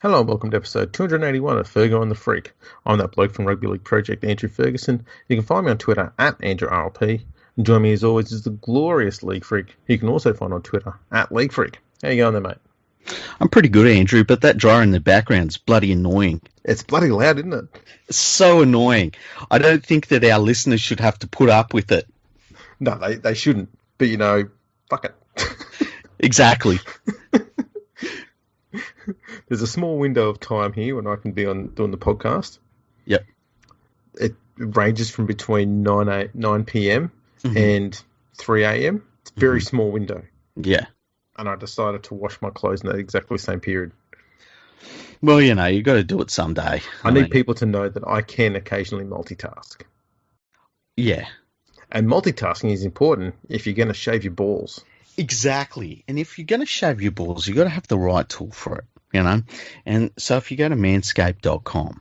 Hello and welcome to episode 281 of Fergo and the Freak. I'm that bloke from Rugby League Project, Andrew Ferguson. You can find me on Twitter at AndrewRLP. And join me as always is the glorious League Freak, who you can also find on Twitter at League Freak. How you going there, mate? I'm pretty good, Andrew, but that dryer in the background's bloody annoying. It's bloody loud, isn't it? It's so annoying. I don't think that our listeners should have to put up with it. No, they shouldn't. But, fuck it. Exactly. There's a small window of time here when I can be on doing the podcast. Yep. It ranges from between 9 p.m. and 3 a.m. It's a very small window. Yeah. And I decided to wash my clothes in that exactly same period. Well, you got to do it someday. I need people to know that I can occasionally multitask. Yeah. And multitasking is important if you're going to shave your balls. Exactly. And if you're going to shave your balls, you've got to have the right tool for it, And so if you go to manscaped.com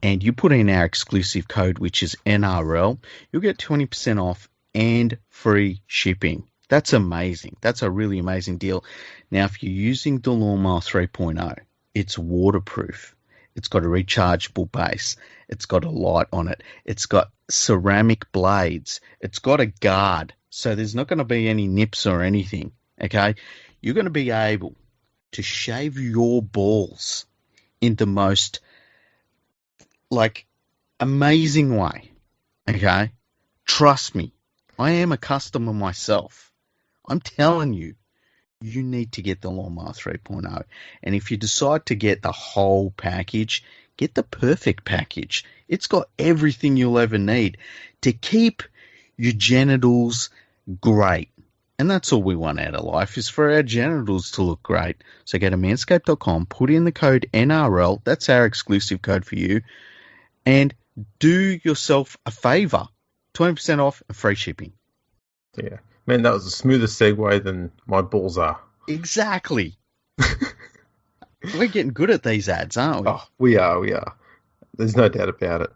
and you put in our exclusive code, which is NRL, you'll get 20% off and free shipping. That's amazing. That's a really amazing deal. Now, if you're using the Lawnmower 3.0, it's waterproof. It's got a rechargeable base. It's got a light on it. It's got ceramic blades. It's got a guard. So there's not going to be any nips or anything, okay? You're going to be able to shave your balls in the most, amazing way, okay? Trust me, I am a customer myself. I'm telling you, you need to get the Lawnmower 3.0. And if you decide to get the whole package, get the perfect package. It's got everything you'll ever need to keep your genitals great. And that's all we want out of life, is for our genitals to look great. So go to manscaped.com, put in the code NRL, that's our exclusive code for you, and do yourself a favour. 20% off and free shipping. Yeah. Man, that was a smoother segue than my balls are. Exactly. We're getting good at these ads, aren't we? Oh, we are. There's no doubt about it.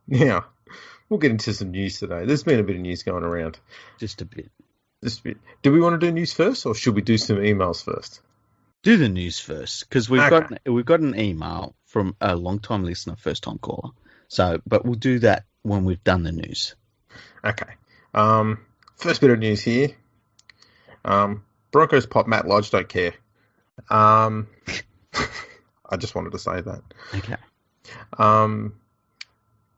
Yeah. We'll get into some news today. There's been a bit of news going around. Just a bit. Do we want to do news first, or should we do some emails first? Do the news first, because we've got an email from a long-time listener, first-time caller. So, but we'll do that when we've done the news. Okay. First bit of news here. Broncos pop Matt Lodge don't care. I just wanted to say that. Okay.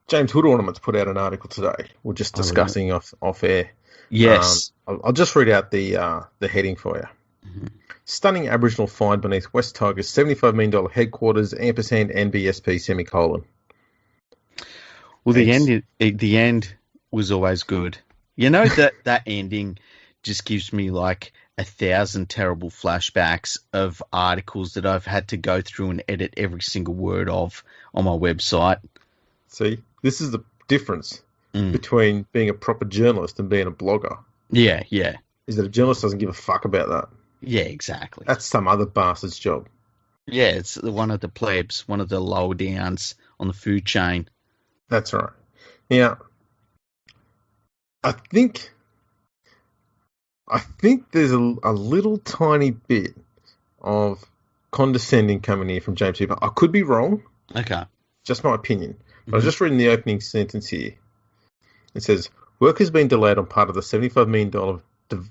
James Hood Ornaments put out an article today. We're just discussing off air. Yes. I'll just read out the heading for you. Mm-hmm. Stunning Aboriginal find beneath West Tigers $75 million headquarters, ampersand NBSP semicolon. Well, the end was always good. That ending just gives me 1,000 terrible flashbacks of articles that I've had to go through and edit every single word of on my website. See, this is the difference between being a proper journalist and being a blogger. Yeah. Is that a journalist doesn't give a fuck about that. Yeah, exactly. That's some other bastard's job. Yeah, it's one of the plebs, one of the lower downs on the food chain. That's right. Now, I think there's a little tiny bit of condescending coming here from James Hooper. I could be wrong. Okay. Just my opinion. But I was just reading the opening sentence here. It says, work has been delayed on part of the $75 million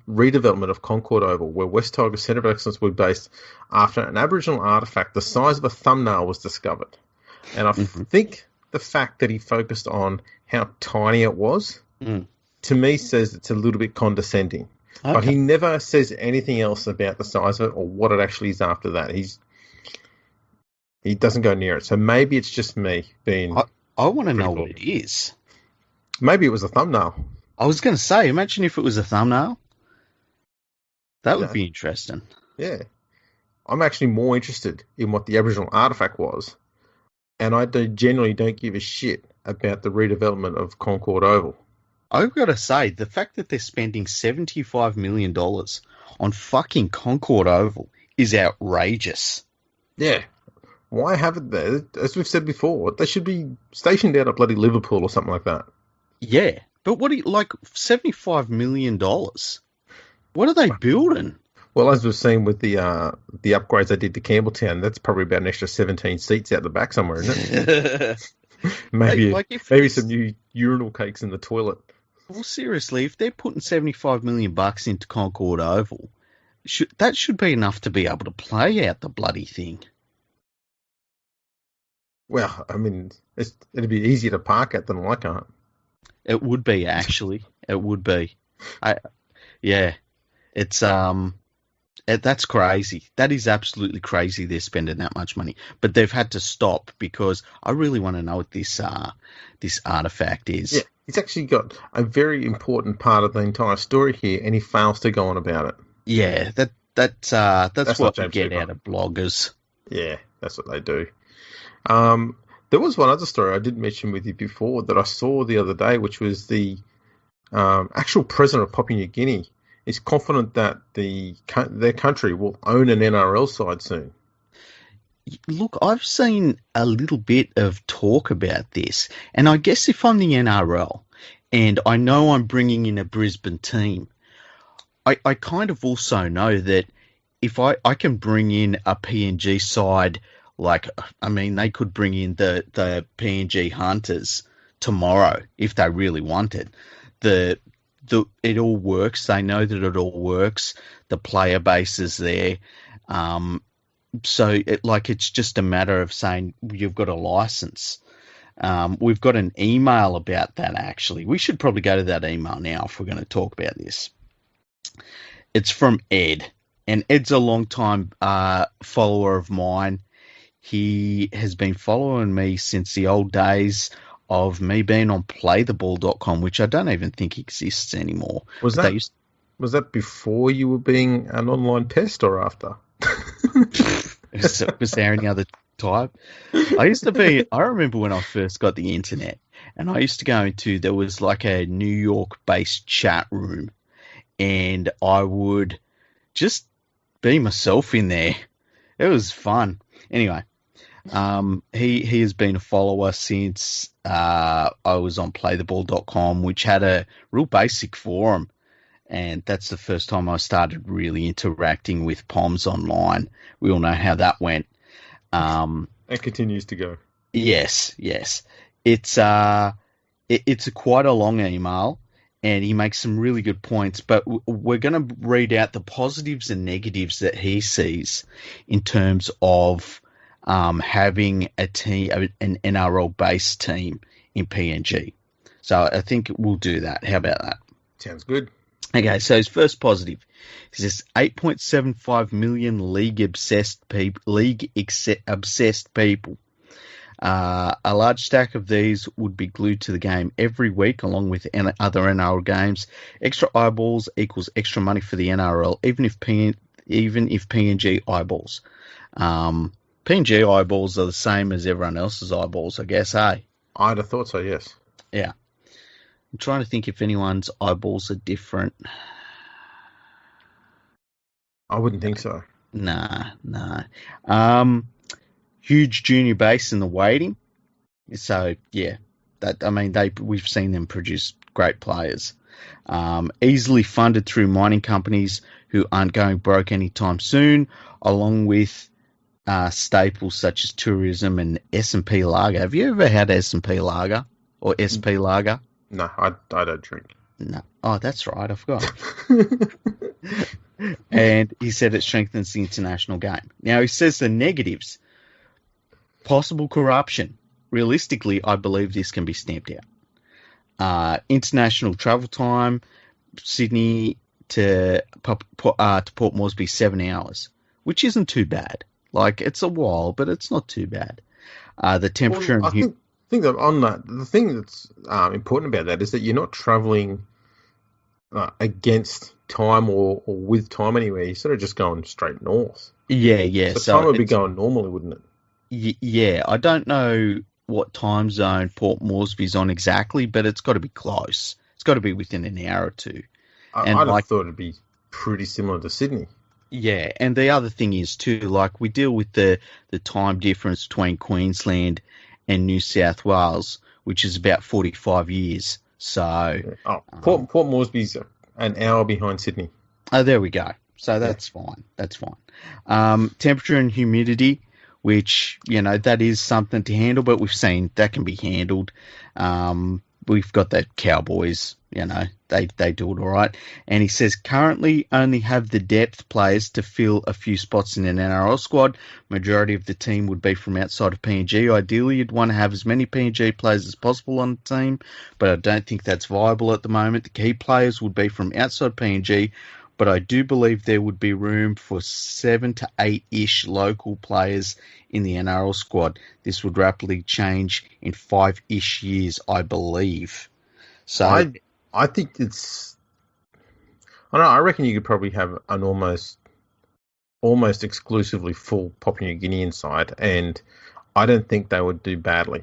redevelopment of Concord Oval, where West Tigers Centre of Excellence will be based after an Aboriginal artefact the size of a thumbnail was discovered. And I think the fact that he focused on how tiny it was, to me, says it's a little bit condescending. Okay. But he never says anything else about the size of it or what it actually is after that. He doesn't go near it. So maybe it's just me being... I want to know what it is. Maybe it was a thumbnail. I was going to say, imagine if it was a thumbnail. That would be interesting. Yeah. I'm actually more interested in what the Aboriginal artefact was. And I generally don't give a shit about the redevelopment of Concord Oval. I've got to say, the fact that they're spending $75 million on fucking Concord Oval is outrageous. Yeah. Why have it there? As we've said before, they should be stationed out at bloody Liverpool or something like that. Yeah. But $75 million? What are they building? Well, as we've seen with the upgrades they did to Campbelltown, that's probably about an extra 17 seats out the back somewhere, isn't it? maybe some new urinal cakes in the toilet. Well, seriously, if they're putting $75 million into Concord Oval, that should be enough to be able to play out the bloody thing. Well, I mean, it'd be easier to park at than Leichhardt. It would be, actually. It would be. It's that's crazy. That is absolutely crazy. They're spending that much money, but they've had to stop because I really want to know what this artifact is. Yeah, he's actually got a very important part of the entire story here, and he fails to go on about it. Yeah, that's what we get out of bloggers. Yeah, that's what they do. There was one other story I did mention with you before that I saw the other day, which was the actual president of Papua New Guinea is confident that their country will own an NRL side soon. Look, I've seen a little bit of talk about this, and I guess if I'm the NRL and I know I'm bringing in a Brisbane team, I kind of also know that if I can bring in a PNG side, they could bring in the PNG Hunters tomorrow if they really wanted. It all works. They know that it all works. The player base is there. So it's just a matter of saying you've got a license. We've got an email about that, actually. We should probably go to that email now if we're going to talk about this. It's from Ed, and Ed's a long-time follower of mine. He has been following me since the old days of me being on playtheball.com, which I don't even think exists anymore. Was that before you were being an online pest or after? Was there any other type? I remember when I first got the internet, and I used to go there was like a New York-based chat room, and I would just be myself in there. It was fun. Anyway, he has been a follower since I was on playtheball.com, which had a real basic forum, and that's the first time I started really interacting with POMs online. We all know how that went. It continues to go. Yes. It's quite a long email, and he makes some really good points, but we're going to read out the positives and negatives that he sees in terms of having a team, an NRL-based team in PNG. So I think we'll do that. How about that? Sounds good. Okay, so his first positive is this 8.75 million league-obsessed people. A large stack of these would be glued to the game every week, along with other NRL games. Extra eyeballs equals extra money for the NRL, even if PNG eyeballs. PNG eyeballs are the same as everyone else's eyeballs, I guess, hey? I'd have thought so, yes. Yeah. I'm trying to think if anyone's eyeballs are different. I wouldn't think so. Nah. Huge junior base in the waiting. So, yeah. We've seen them produce great players. Easily funded through mining companies who aren't going broke anytime soon, along with staples such as tourism and S&P Lager. Have you ever had S&P Lager or SP Lager? No, I don't drink. No. Oh, that's right. I forgot. And he said it strengthens the international game. Now, he says the negatives. Possible corruption. Realistically, I believe this can be stamped out. International travel time, Sydney to Port Moresby, 7 hours, which isn't too bad. It's a while, but it's not too bad. The temperature I think that on that, the thing that's important about that is that you're not travelling against time or with time anywhere. You're sort of just going straight north. Yeah. So time would be going normally, wouldn't it? Yeah, I don't know what time zone Port Moresby's on exactly, but it's got to be close. It's got to be within an hour or two. I'd have thought it'd be pretty similar to Sydney. Yeah, and the other thing is too, we deal with the time difference between Queensland and New South Wales, which is about 45 years. So, Port Moresby's an hour behind Sydney. Oh, there we go. So that's fine. That's fine. Temperature and humidity, which, that is something to handle, but we've seen that can be handled. We've got that Cowboys, they do it all right. And he says currently only have the depth players to fill a few spots in an NRL squad. Majority of the team would be from outside of PNG. Ideally, you'd want to have as many PNG players as possible on the team, but I don't think that's viable at the moment. The key players would be from outside PNG, but I do believe there would be room for 7 to 8-ish local players in the NRL squad. This would rapidly change in 5-ish years, I believe. So I think it's... I don't know, I reckon you could probably have an almost exclusively full Papua New Guinean side, and I don't think they would do badly.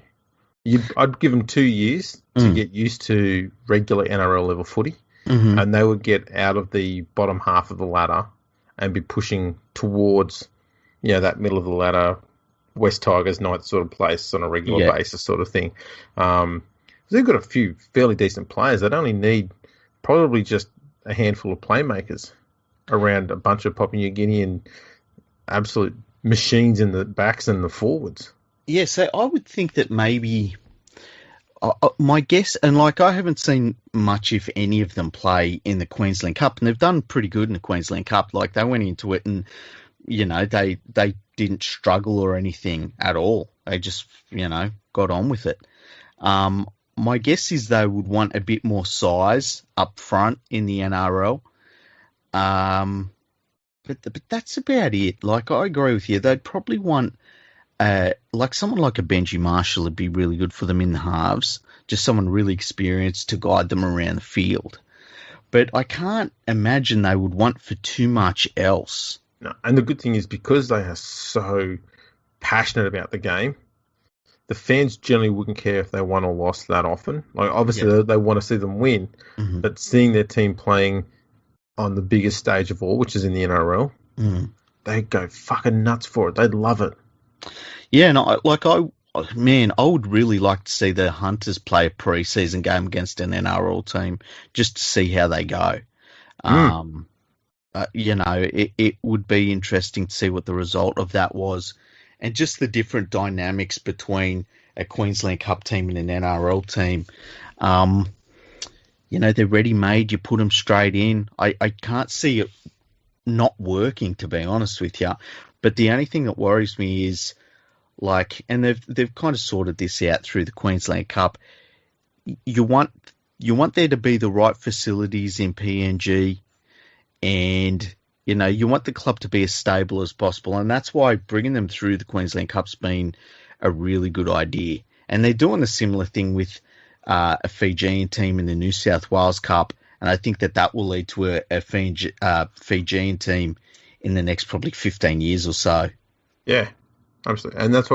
I'd give them 2 years to get used to regular NRL level footy. Mm-hmm. And they would get out of the bottom half of the ladder and be pushing towards, that middle of the ladder, West Tigers, Knights sort of place on a regular basis sort of thing. They've got a few fairly decent players. They'd only need probably just a handful of playmakers around a bunch of Papua New Guinean absolute machines in the backs and the forwards. Yeah, so I would think that maybe... my guess, and I haven't seen much, if any of them, play in the Queensland Cup, and they've done pretty good in the Queensland Cup. They went into it and, they didn't struggle or anything at all. They just, got on with it. My guess is they would want a bit more size up front in the NRL. But that's about it. I agree with you. They'd probably want... someone like a Benji Marshall would be really good for them in the halves, just someone really experienced to guide them around the field. But I can't imagine they would want for too much else. No, and the good thing is, because they are so passionate about the game, the fans generally wouldn't care if they won or lost that often. Obviously, they want to see them win, but seeing their team playing on the biggest stage of all, which is in the NRL, they'd go fucking nuts for it. They'd love it. Yeah, and I would really like to see the Hunters play a pre-season game against an NRL team just to see how they go. It would be interesting to see what the result of that was, and just the different dynamics between a Queensland Cup team and an NRL team. They're ready-made. You put them straight in. I can't see it not working, to be honest with you. But the only thing that worries me is, and they've kind of sorted this out through the Queensland Cup. You want there to be the right facilities in PNG, and you want the club to be as stable as possible, and that's why bringing them through the Queensland Cup's been a really good idea. And they're doing a similar thing with a Fijian team in the New South Wales Cup, and I think that will lead to a Fijian team in the next probably 15 years or so. Yeah, absolutely. And that's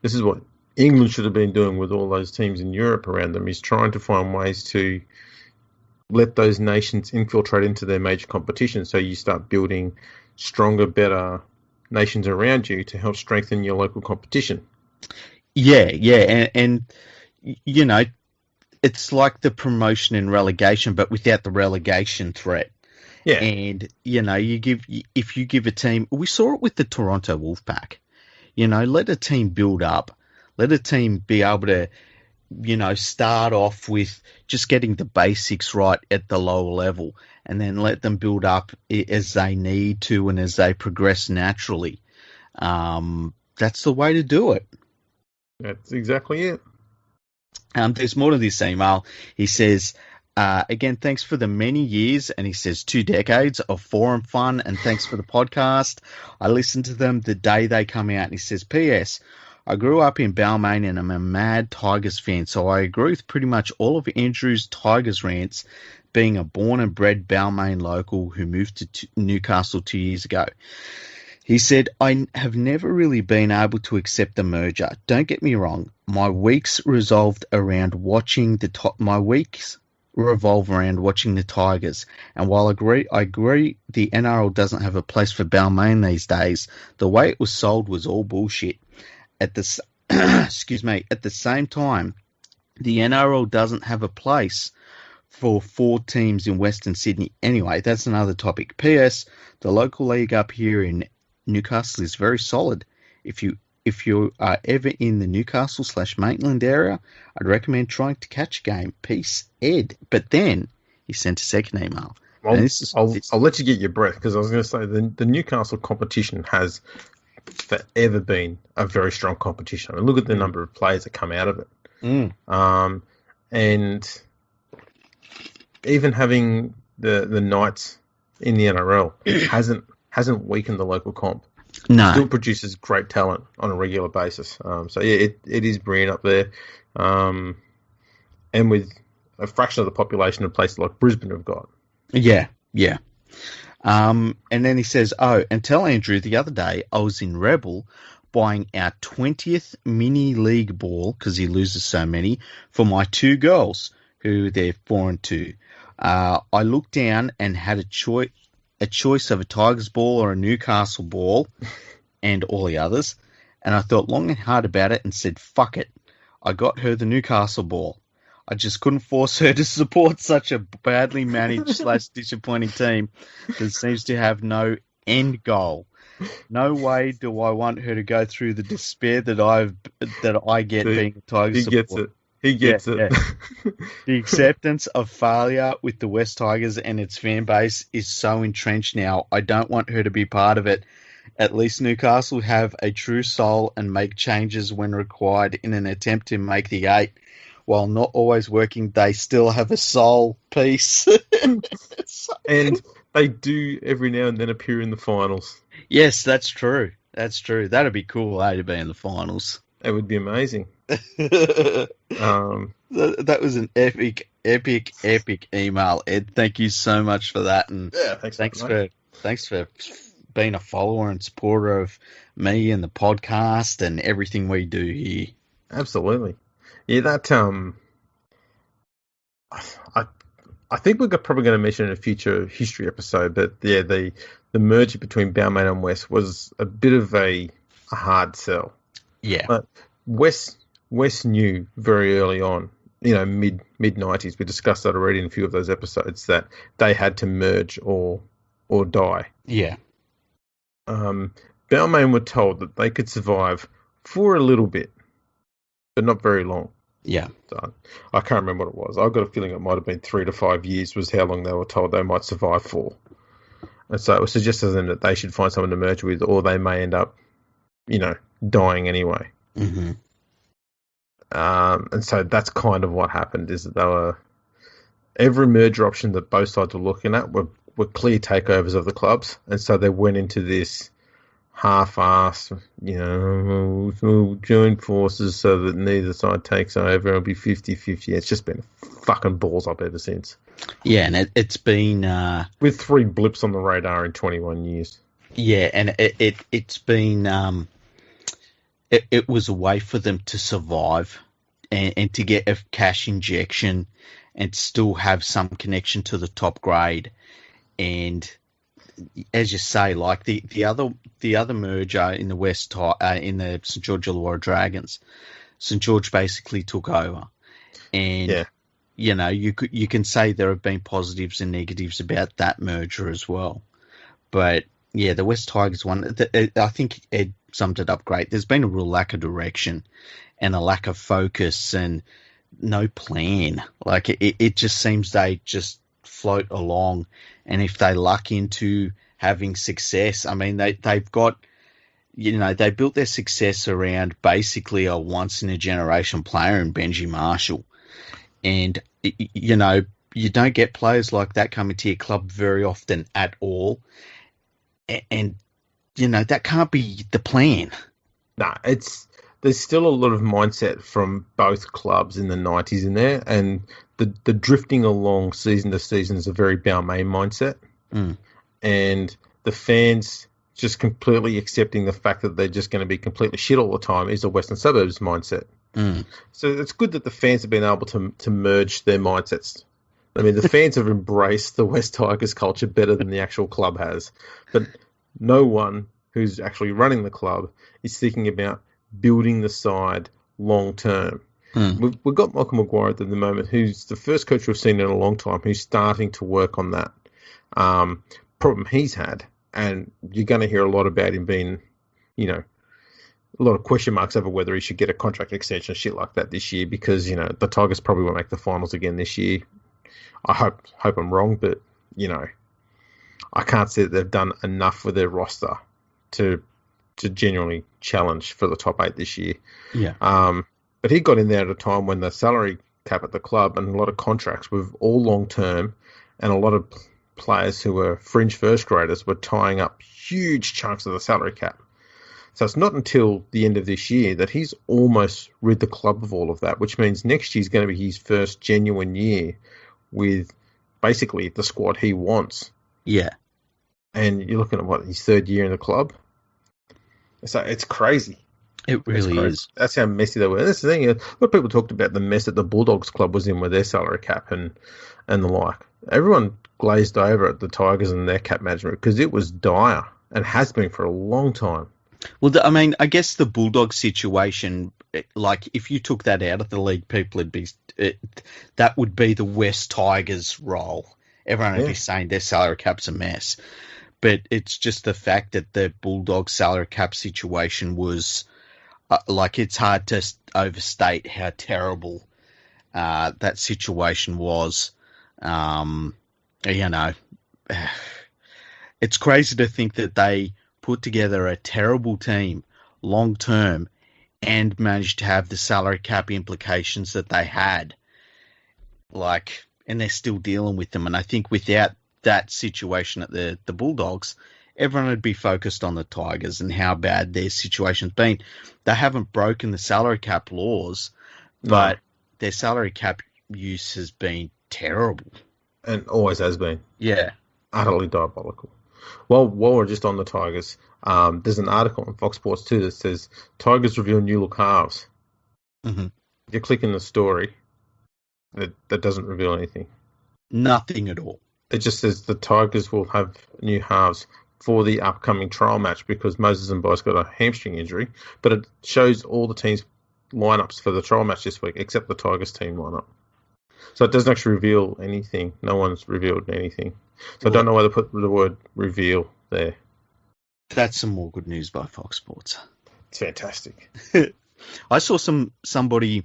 this is what England should have been doing with all those teams in Europe around them, is trying to find ways to let those nations infiltrate into their major competitions. So you start building stronger, better nations around you to help strengthen your local competition. Yeah. And it's like the promotion and relegation, but without the relegation threat. Yeah. And, if you give a team, we saw it with the Toronto Wolfpack, let a team build up, let a team be able to, start off with just getting the basics right at the lower level, and then let them build up as they need to and as they progress naturally. That's the way to do it. That's exactly it. There's more to this email. He says, again, thanks for the many years, and he says 2 decades of forum fun, and thanks for the podcast. I listen to them the day they come out. And he says, P.S. I grew up in Balmain and I'm a mad Tigers fan, so I agree with pretty much all of Andrew's Tigers rants, being a born and bred Balmain local who moved to Newcastle 2 years ago. He said, I have never really been able to accept the merger. Don't get me wrong. My weeks revolve around watching the Tigers. And while I agree the NRL doesn't have a place for Balmain these days, the way it was sold was all bullshit. At the same time, the NRL doesn't have a place for 4 teams in Western Sydney. Anyway, that's another topic. P.S. The local league up here in Newcastle is very solid. If you are ever in the Newcastle/Maitland area, I'd recommend trying to catch a game. Peace, Ed. But then he sent a second email. I'll let you get your breath, because I was going to say the Newcastle competition has forever been a very strong competition. I mean, look at the number of players that come out of it. And even having the Knights in the NRL hasn't weakened the local comp. No. Still produces great talent on a regular basis. So yeah, it is brilliant up there. And with a fraction of the population of places like Brisbane have got. Yeah. And then he says, and tell Andrew the other day I was in Rebel buying our 20th mini league ball, because he loses so many, for my 2 girls, who they're 4 and 2. I looked down and had a choice of a Tigers ball or a Newcastle ball and all the others, and I thought long and hard about it and said, fuck it. I got her the Newcastle ball. I just couldn't force her to support such a badly managed / disappointing team that seems to have no end goal. No way do I want her to go through the despair that I get being a Tigers supporter. He gets it. Yeah. The acceptance of failure with the West Tigers and its fan base is so entrenched now. I don't want her to be part of it. At least Newcastle have a true soul and make changes when required in an attempt to make the 8. While not always working, they still have a soul. Peace. And they do every now and then appear in the finals. Yes, that's true. That'd be cool, to be in the finals. It would be amazing. That was an epic email, Ed. Thank you so much for that, and thanks for being a follower and supporter of me and the podcast and everything we do here. Absolutely. Yeah, that I think we're probably going to mention in a future history episode, but yeah, the merger between Balmain and West was a bit of a hard sell. Yeah, but West knew very early on, mid 90s. We discussed that already in a few of those episodes, that they had to merge or die. Yeah. Balmain were told that they could survive for a little bit, but not very long. Yeah. So I can't remember what it was. I've got a feeling it might have been 3 to 5 years was how long they were told they might survive for. And so it was suggested to them that they should find someone to merge with, or they may end up, dying anyway. Mm-hmm. And so that's kind of what happened, is that every merger option that both sides were looking at were clear takeovers of the clubs. And so they went into this half-assed, we'll join forces so that neither side takes over. It'll be 50-50. It's just been fucking balls up ever since. Yeah, and it's been... with 3 blips on the radar in 21 years. Yeah, and it's been... It was a way for them to survive and to get a cash injection and still have some connection to the top grade. And... as you say, like the other merger in the West, in the St George Illawarra Dragons, St George basically took over, and you can say there have been positives and negatives about that merger as well. But yeah, the West Tigers one, I think Ed summed it up great. There's been a real lack of direction and a lack of focus and no plan. Like it just seems they just float along, and if they luck into having success, I mean they've got, they built their success around basically a once in a generation player in Benji Marshall, and you don't get players like that coming to your club very often at all, and that can't be the plan. No, there's still a lot of mindset from both clubs in the 90s in there, and the drifting along season to season is a very Balmain mindset. And the fans just completely accepting the fact that they're just going to be completely shit all the time is a Western Suburbs mindset. So it's good that the fans have been able to merge their mindsets. I mean, the fans have embraced the West Tigers culture better than the actual club has. But no one who's actually running the club is thinking about building the side long term. We've got Michael Maguire at the moment, who's the first coach we've seen in a long time, who's starting to work on that problem he's had. And you're going to hear a lot about him being, a lot of question marks over whether he should get a contract extension, shit like that this year, because, the Tigers probably won't make the finals again this year. I hope I'm wrong, but, I can't say that they've done enough with their roster to genuinely challenge for the top 8 this year. Yeah. But he got in there at a time when the salary cap at the club and a lot of contracts were all long-term, and a lot of players who were fringe first graders were tying up huge chunks of the salary cap. So it's not until the end of this year that he's almost rid the club of all of that, which means next year's going to be his first genuine year with basically the squad he wants. Yeah. And you're looking at, his third year in the club? So it's crazy. It really is. That's how messy they were. And that's the thing. A lot of people talked about the mess that the Bulldogs club was in with their salary cap and the like. Everyone glazed over at the Tigers and their cap management because it was dire and has been for a long time. Well, I guess the Bulldog situation, like if you took that out of the league, that would be the West Tigers role. Everyone would be saying their salary cap's a mess. But it's just the fact that the Bulldog salary cap situation was, it's hard to overstate how terrible that situation was. It's crazy to think that they put together a terrible team long term and managed to have the salary cap implications that they had. And they're still dealing with them. And I think without that situation at the Bulldogs, everyone would be focused on the Tigers and how bad their situation's been. They haven't broken the salary cap laws, but their salary cap use has been terrible. And always has been. Yeah. Utterly diabolical. Well, while we're just on the Tigers, there's an article on Fox Sports 2 that says, Tigers reveal new look halves. Mm-hmm. You click in the story, that doesn't reveal anything. Nothing at all. It just says the Tigers will have new halves for the upcoming trial match because Moses and Boyce got a hamstring injury, but it shows all the teams' lineups for the trial match this week except the Tigers team lineup. So it doesn't actually reveal anything. No one's revealed anything. So I don't know why they put the word reveal there. That's some more good news by Fox Sports. It's fantastic. I saw somebody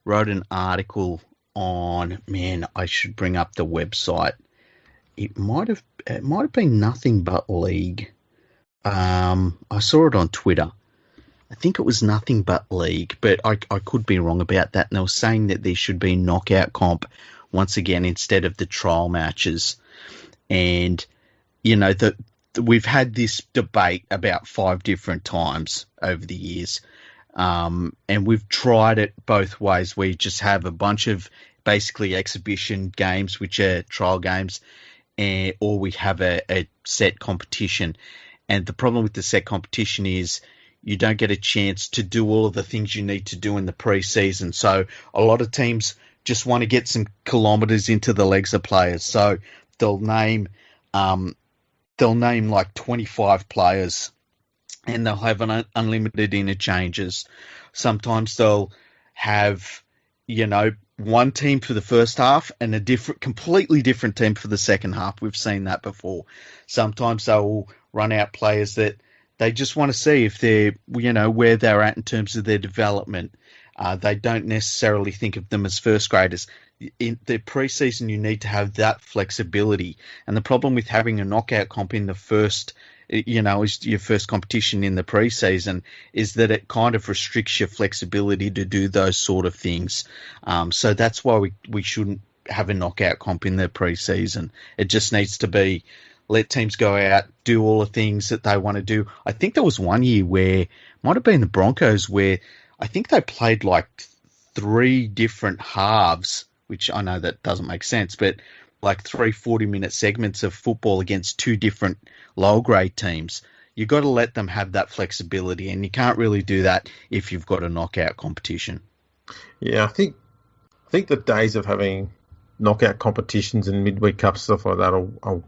wrote an article on, I should bring up the website. It might have been Nothing But League. I saw it on Twitter. I think it was Nothing But League, but I could be wrong about that. And they were saying that there should be knockout comp once again instead of the trial matches. And, we've had this debate about 5 different times over the years. And we've tried it both ways. We just have a bunch of basically exhibition games, which are trial games, or we have a set competition. And the problem with the set competition is you don't get a chance to do all of the things you need to do in the pre-season. So a lot of teams just want to get some kilometres into the legs of players. So they'll name like 25 players and they'll have unlimited interchanges. Sometimes they'll have, one team for the first half and a completely different team for the second half. We've seen that before. Sometimes they'll run out players that they just want to see if they're, where they're at in terms of their development. They don't necessarily think of them as first graders. In the preseason, you need to have that flexibility. And the problem with having a knockout comp in the first, is your first competition in the preseason, is that it kind of restricts your flexibility to do those sort of things. So that's why we shouldn't have a knockout comp in the preseason. It just needs to be let teams go out, do all the things that they want to do. I think there was one year where, might have been the Broncos, where I think they played like 3 different halves, which I know that doesn't make sense, but like 3 40-minute segments of football against 2 different lower grade teams. You've got to let them have that flexibility, and you can't really do that if you've got a knockout competition. Yeah, I think the days of having knockout competitions and midweek cups, stuff like that,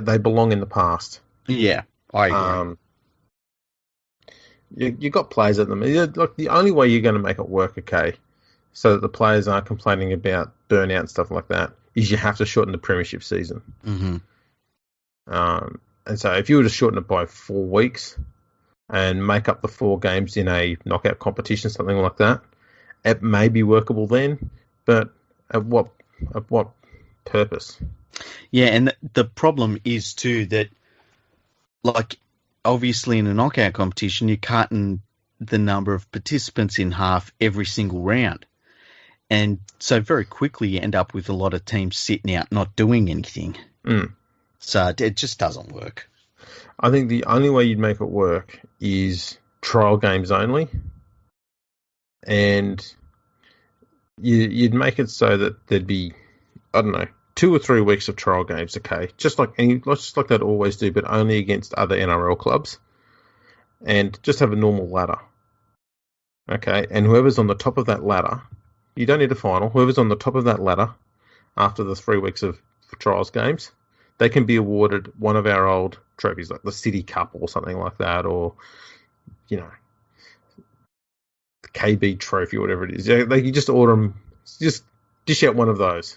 they belong in the past. Yeah, I agree. You got players at them. Look, the only way you're going to make it work, okay, so that the players aren't complaining about burnout and stuff like that, is you have to shorten the premiership season. Mm-hmm. And so if you were to shorten it by 4 weeks and make up the 4 games in a knockout competition, something like that, it may be workable then, but at what purpose? Yeah, and the problem is too that, like, obviously in a knockout competition, you're cutting the number of participants in half every single round. And so very quickly you end up with a lot of teams sitting out not doing anything. So it just doesn't work. I think the only way you'd make it work is trial games only. And you'd make it so that there'd be, I don't know, 2 or 3 weeks of trial games, okay? Just like they'd always do, but only against other NRL clubs. And just have a normal ladder. Okay? And whoever's on the top of that ladder, you don't need a final. Whoever's on the top of that ladder after the 3 weeks of trials games, they can be awarded one of our old trophies, like the City Cup or something like that, or, you know, the KB Trophy or whatever it is. You just order them, just dish out one of those.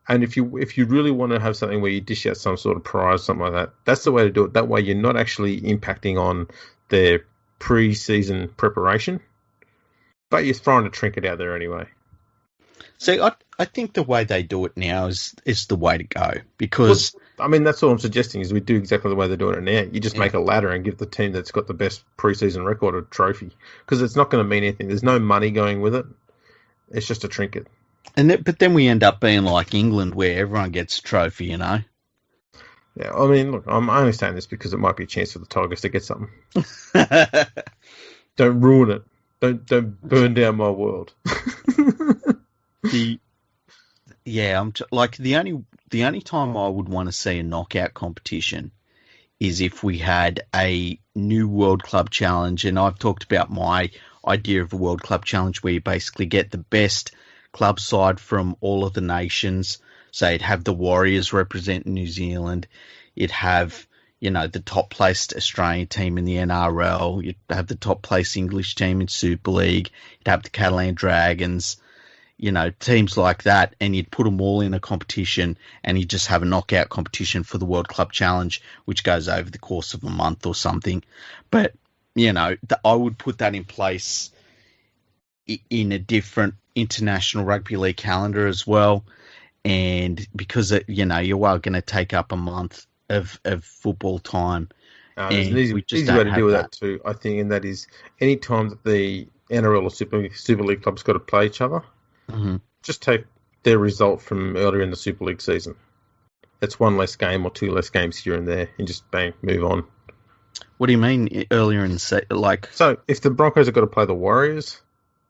And if you really want to have something where you dish out some sort of prize, something like that, that's the way to do it. That way you're not actually impacting on their pre-season preparation, but you're throwing a trinket out there anyway. See, I think the way they do it now is the way to go, because... Well, I mean, that's all I'm suggesting, is we do exactly the way they're doing it now. You just make a ladder and give the team that's got the best pre-season record a trophy, because it's not going to mean anything. There's no money going with it. It's just a trinket. But then we end up being like England, where everyone gets a trophy, you know? Yeah, I mean, look, I'm only saying this because it might be a chance for the Tigers to get something. Don't ruin it. Don't burn down my world. The only time I would want to see a knockout competition is if we had a new World Club Challenge, and I've talked about my idea of a World Club Challenge where you basically get the best club side from all of the nations. So you'd have the Warriors representing New Zealand, you'd have, you know, the top placed Australian team in the NRL, you'd have the top placed English team in Super League, you'd have the Catalan Dragons, you know, teams like that, and you'd put them all in a competition, and you'd just have a knockout competition for the World Club Challenge, which goes over the course of a month or something. But, you know, I would put that in place in a different international rugby league calendar as well, and because, you know, you are going to take up a month of football time. There's an easy way to deal with that too, I think, and that is any time that the NRL or Super League clubs got to play each other, just take their result from earlier in the Super League season. It's 1 less game or 2 less games here and there, and just bang, move on. What do you mean earlier in the like? So if the Broncos have got to play the Warriors,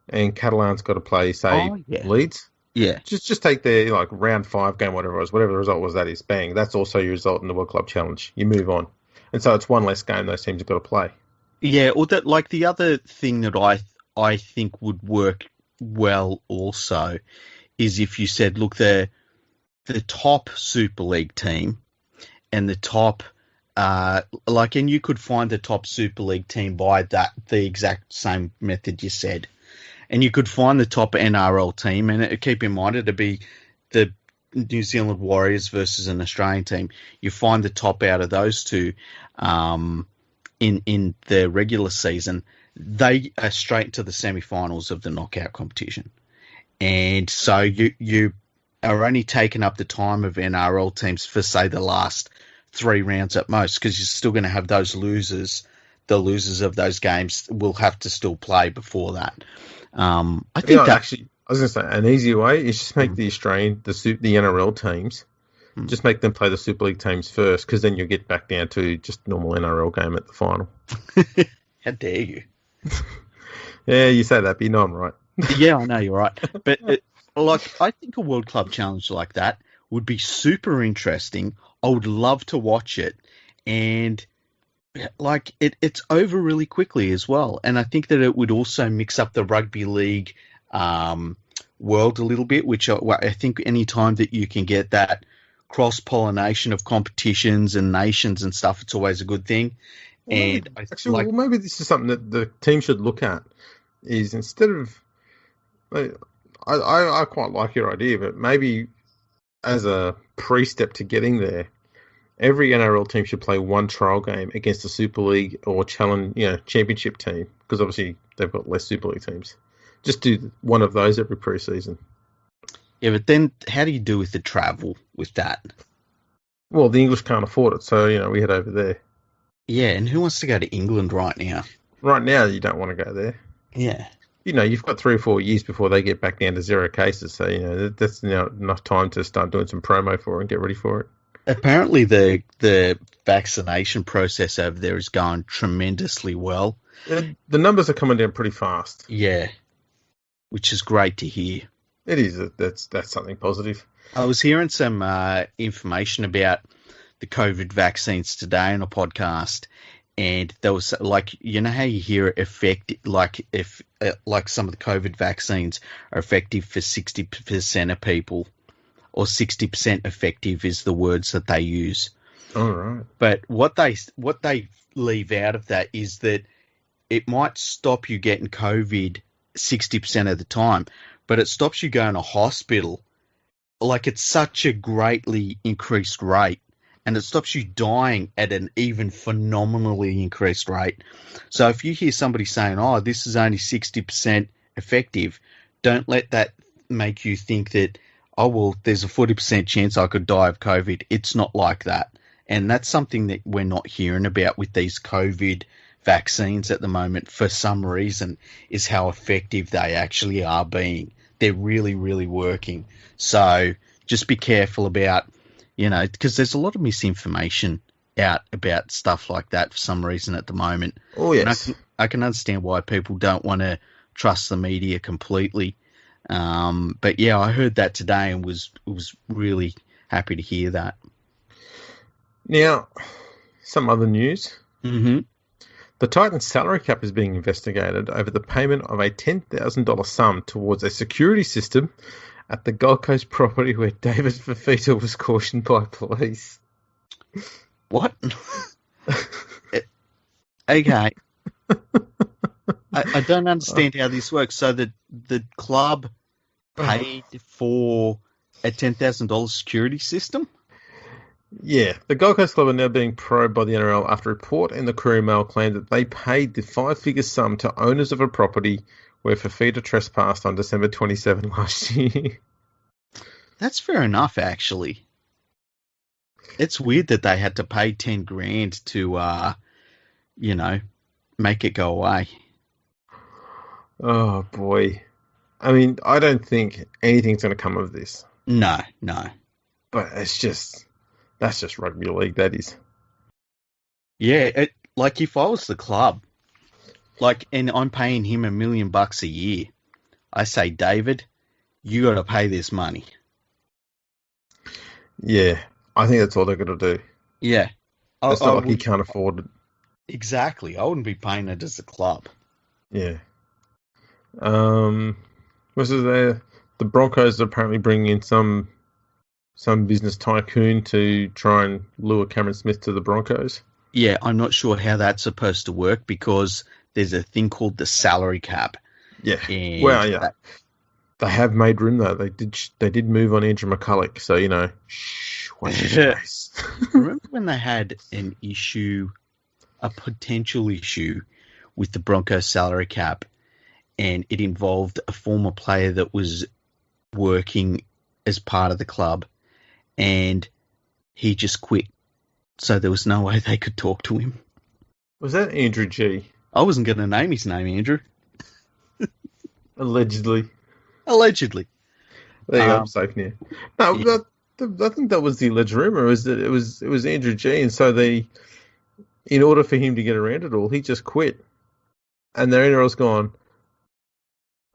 and Catalan's got to play, say, Leeds, just take their like round 5 game, whatever the result was, that is bang. That's also your result in the World Club Challenge. You move on, and so it's 1 less game those teams have got to play. Yeah, or that, like, the other thing that I think would work well also is if you said, look, the top Super League team and the top and you could find the top Super League team by the exact same method you said, and you could find the top NRL team, and keep in mind it'd be the New Zealand Warriors versus an Australian team. You find the top out of those two in the regular season, they are straight to the semi-finals of the knockout competition. And so you are only taking up the time of NRL teams for, say, the last 3 rounds at most, because you're still going to have those losers. The losers of those games will have to still play before that. I think actually, I was going to say, an easier way is just make the Australian, the NRL teams, just make them play the Super League teams first, because then you'll get back down to just normal NRL game at the final. How dare you? Yeah, you say that, but you know I'm right. Yeah, I know you're right. But I think a World Club Challenge like that would be super interesting. I would love to watch it, and like it's over really quickly as well. And I think that it would also mix up the rugby league world a little bit, which I think any time that you can get that cross-pollination of competitions and nations and stuff, it's always a good thing. And well, maybe this is something that the team should look at. Is instead of, I quite like your idea, but maybe as a pre-step to getting there, every NRL team should play one trial game against a Super League or championship team, because obviously they've got less Super League teams. Just do one of those every pre-season. Yeah, but then how do you do with the travel with that? Well, the English can't afford it, so we head over there. Yeah, and who wants to go to England right now? Right now, you don't want to go there. Yeah. You've got 3 or 4 years before they get back down to 0 cases, so that's enough time to start doing some promo for it and get ready for it. Apparently, the vaccination process over there is going tremendously well. The numbers are coming down pretty fast. Yeah, which is great to hear. It is. That's something positive. I was hearing some information about the COVID vaccines today on a podcast, and there was how you hear it if some of the COVID vaccines are effective for 60% of people, or 60% effective is the words that they use. All right. But what they leave out of that is that it might stop you getting COVID 60% of the time, but it stops you going to hospital. It's such a greatly increased rate, and it stops you dying at an even phenomenally increased rate. So if you hear somebody saying, oh, this is only 60% effective, don't let that make you think that, oh, well, there's a 40% chance I could die of COVID. It's not like that. And that's something that we're not hearing about with these COVID vaccines at the moment for some reason, is how effective they actually are being. They're really, really working. So just be careful about, because there's a lot of misinformation out about stuff like that for some reason at the moment. Oh, yes. And I can understand why people don't want to trust the media completely. But yeah, I heard that today and was really happy to hear that. Now, some other news. Mm-hmm. The Titans' salary cap is being investigated over the payment of a $10,000 sum towards a security system at the Gold Coast property where David Fafita was cautioned by police. What? Okay. I don't understand how this works. So the club paid for a $10,000 security system? Yeah, the Gold Coast Club are now being probed by the NRL after a report in the Courier Mail claimed that they paid the 5-figure sum to owners of a property where Fafita trespassed on December 27 last year. That's fair enough, actually. It's weird that they had to pay $10,000 to, make it go away. Oh, boy. I mean, I don't think anything's going to come of this. No. But that's just rugby league, that is. Yeah, if I was the club, and I'm paying him $1 million a year, I say, David, you got to pay this money. Yeah, I think that's all they're going to do. Yeah. It's not like he can't afford it. Exactly. I wouldn't be paying it as a club. Yeah. The Broncos are apparently bringing in some business tycoon to try and lure Cameron Smith to the Broncos. Yeah, I'm not sure how that's supposed to work because there's a thing called the salary cap. Yeah. Well, yeah. They have made room though. They did move on Andrew McCulloch, so watch your face. Remember when they had a potential issue with the Broncos salary cap, and it involved a former player that was working as part of the club, and he just quit. So there was no way they could talk to him. Was that Andrew G? I wasn't going to name his name, Andrew. Allegedly. There you go, I'm safe now. No, yeah. I think that was the alleged rumor, was that it was Andrew G, and so in order for him to get around it all, he just quit. And the NRL's gone,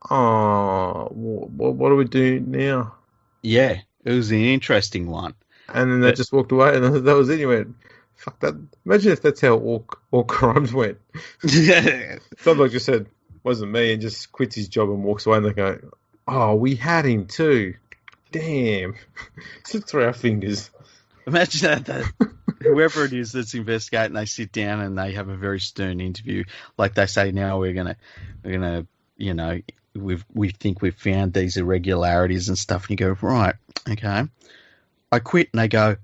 oh, what do we do now? Yeah, it was an interesting one. And then they just walked away, and that was it. You went, fuck that. Imagine if that's how all crimes went. Somebody just said, wasn't me, and just quits his job and walks away, and they go, oh, we had him too. Damn. Slipped through our fingers. Imagine that whoever it is that's investigating, they sit down and they have a very stern interview. Like they say, now we're gonna, you know, we think we've found these irregularities and stuff. And you go, right, okay, I quit, and they go,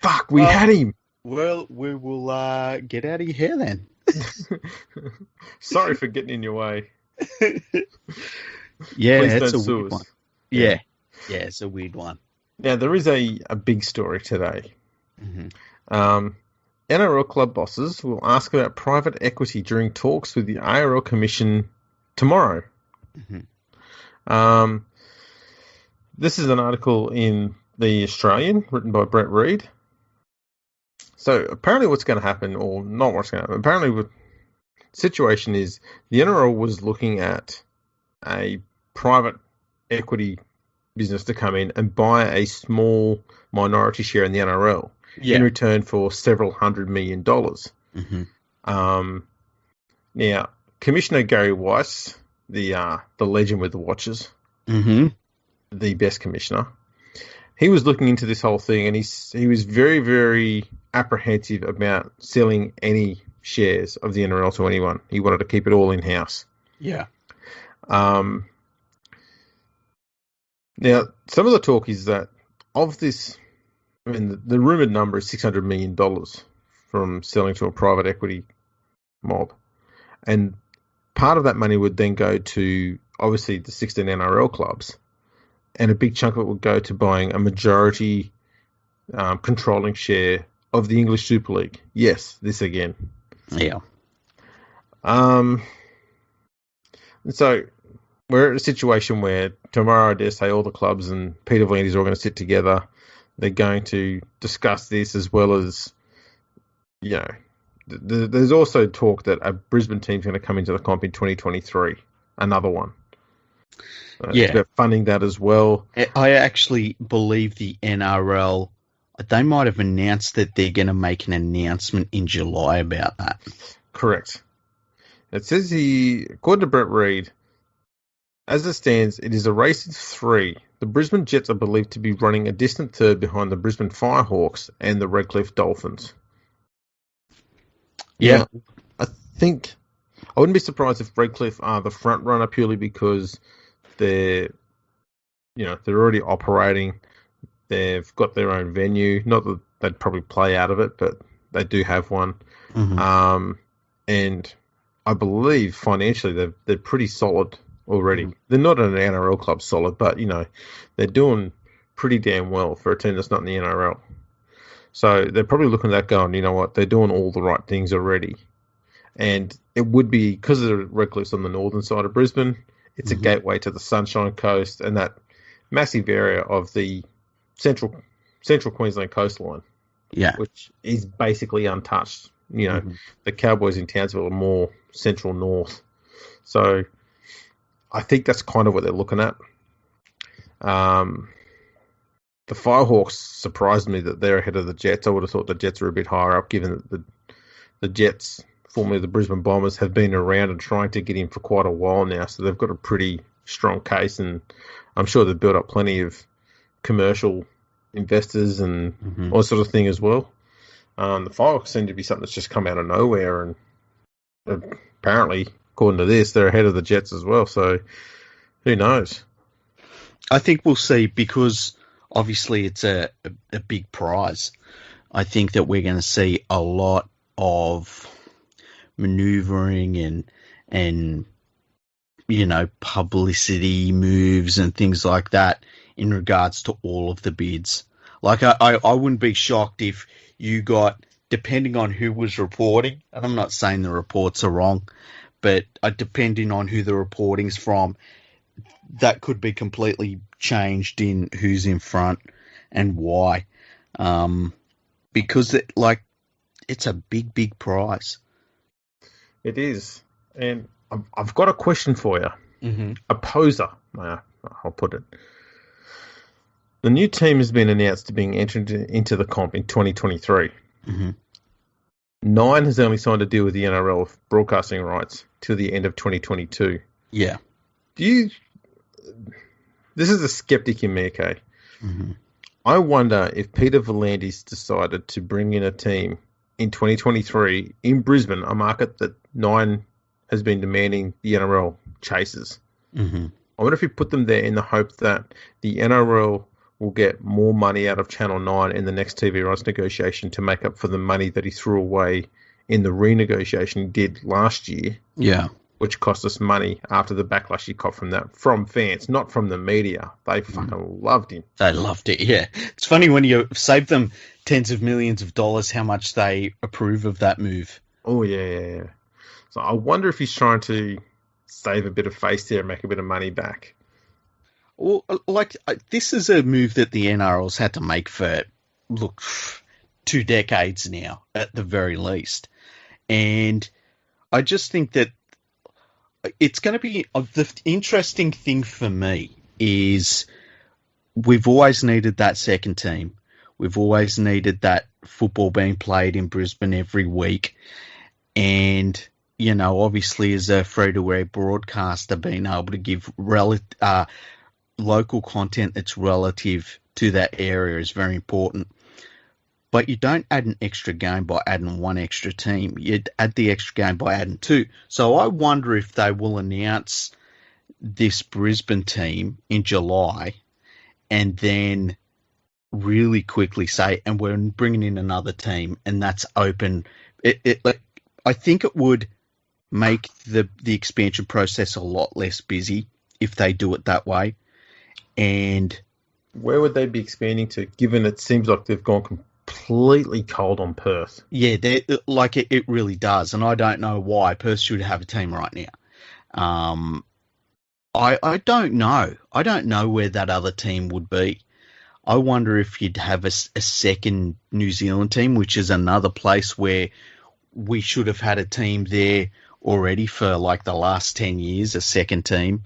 fuck, we had him. Well, we will get out of your hair then. Sorry for getting in your way. Yeah, Please it's a don't sue weird us. one. Yeah, it's a weird one. Now, there is a big story today. Mm-hmm. NRL club bosses will ask about private equity during talks with the ARL Commission tomorrow. Mm-hmm. This is an article in The Australian written by Brett Reed. So apparently what's going to happen, or not what's going to happen, apparently the situation is the NRL was looking at a private equity business to come in and buy a small minority share in the NRL in return for several $100 million. Mm-hmm. Now, Commissioner Gary Weiss, the legend with the watches, mm-hmm. the best commissioner, he was looking into this whole thing, and he was very, very apprehensive about selling any shares of the NRL to anyone. He wanted to keep it all in-house. Yeah. Now, some of the talk is that of this, I mean, the rumoured number is $600 million from selling to a private equity mob. And part of that money would then go to, obviously, the 16 NRL clubs. And a big chunk of it would go to buying a majority controlling share of the English Super League. Yes, this again. Yeah. And so we're at a situation where tomorrow, I dare say, all the clubs and Peter V'landys are all going to sit together. They're going to discuss this, as well as, you know, there's also talk that a Brisbane team's going to come into the comp in 2023, another one. It's about funding that as well. I actually believe the NRL, they might have announced that they're going to make an announcement in July about that. Correct. It says here, according to Brett Reed, as it stands, it is a race of three. The Brisbane Jets are believed to be running a distant third behind the Brisbane Firehawks and the Redcliffe Dolphins. Yeah. Now, I wouldn't be surprised if Redcliffe are the front runner purely because they're already operating. They've got their own venue. Not that they'd probably play out of it, but they do have one. Mm-hmm. And I believe financially they're pretty solid already. Mm-hmm. They're not an NRL club solid, but they're doing pretty damn well for a team that's not in the NRL. So they're probably looking at that going, you know what, they're doing all the right things already. And it would be, because of the Redcliffe's on the northern side of Brisbane, it's a gateway to the Sunshine Coast and that massive area of the central Queensland coastline, which is basically untouched. The Cowboys in Townsville are more central north. So I think that's kind of what they're looking at. The Firehawks surprised me that they're ahead of the Jets. I would have thought the Jets were a bit higher up, given that the Jets, formerly the Brisbane Bombers, have been around and trying to get in for quite a while now. So they've got a pretty strong case, and I'm sure they've built up plenty of commercial investors and all sort of thing as well. The Firehawks seem to be something that's just come out of nowhere, and apparently, according to this, they're ahead of the Jets as well. So who knows? I think we'll see, because obviously it's a big prize. I think that we're going to see a lot of maneuvering and publicity moves and things like that in regards to all of the bids. Like I wouldn't be shocked if you got, depending on who was reporting, and I'm not saying the reports are wrong, but depending on who the reporting's from, that could be completely changed in who's in front and why. Because it's a big prize. It is. And I've got a question for you. Mm-hmm. A poser, I'll put it. The new team has been announced to being entered into the comp in 2023. Mm-hmm. Nine has only signed a deal with the NRL broadcasting rights till the end of 2022. Yeah. This is a skeptic in me, okay? Mm-hmm. I wonder if Peter V'landys decided to bring in a team in 2023 in Brisbane, a market that Nine has been demanding the NRL chases. Mm-hmm. I wonder if he put them there in the hope that the NRL will get more money out of Channel 9 in the next TV rights negotiation to make up for the money that he threw away in the renegotiation he did last year. Yeah. Which cost us money after the backlash he got from that, from fans, not from the media. They fucking loved him. They loved it, yeah. It's funny when you save them tens of millions of dollars, how much they approve of that move. Oh, yeah. So I wonder if he's trying to save a bit of face there and make a bit of money back. Well, like, this is a move that the NRL's had to make for, 2 decades now, at the very least. And I just think that it's going to be, the interesting thing for me is we've always needed that second team. We've always needed that football being played in Brisbane every week. And, you know, obviously as a free-to-air broadcaster, being able to give local content that's relative to that area is very important. But you don't add an extra game by adding one extra team. You add the extra game by adding two. So I wonder if they will announce this Brisbane team in July and then really quickly say, and we're bringing in another team, and that's open. I think it would make the expansion process a lot less busy if they do it that way. And where would they be expanding to, given it seems like they've gone completely cold on Perth? Yeah, it really does, and I don't know why Perth should have a team right now. I don't know. I don't know where that other team would be. I wonder if you'd have a second New Zealand team, which is another place where we should have had a team there already for like the last 10 years, a second team.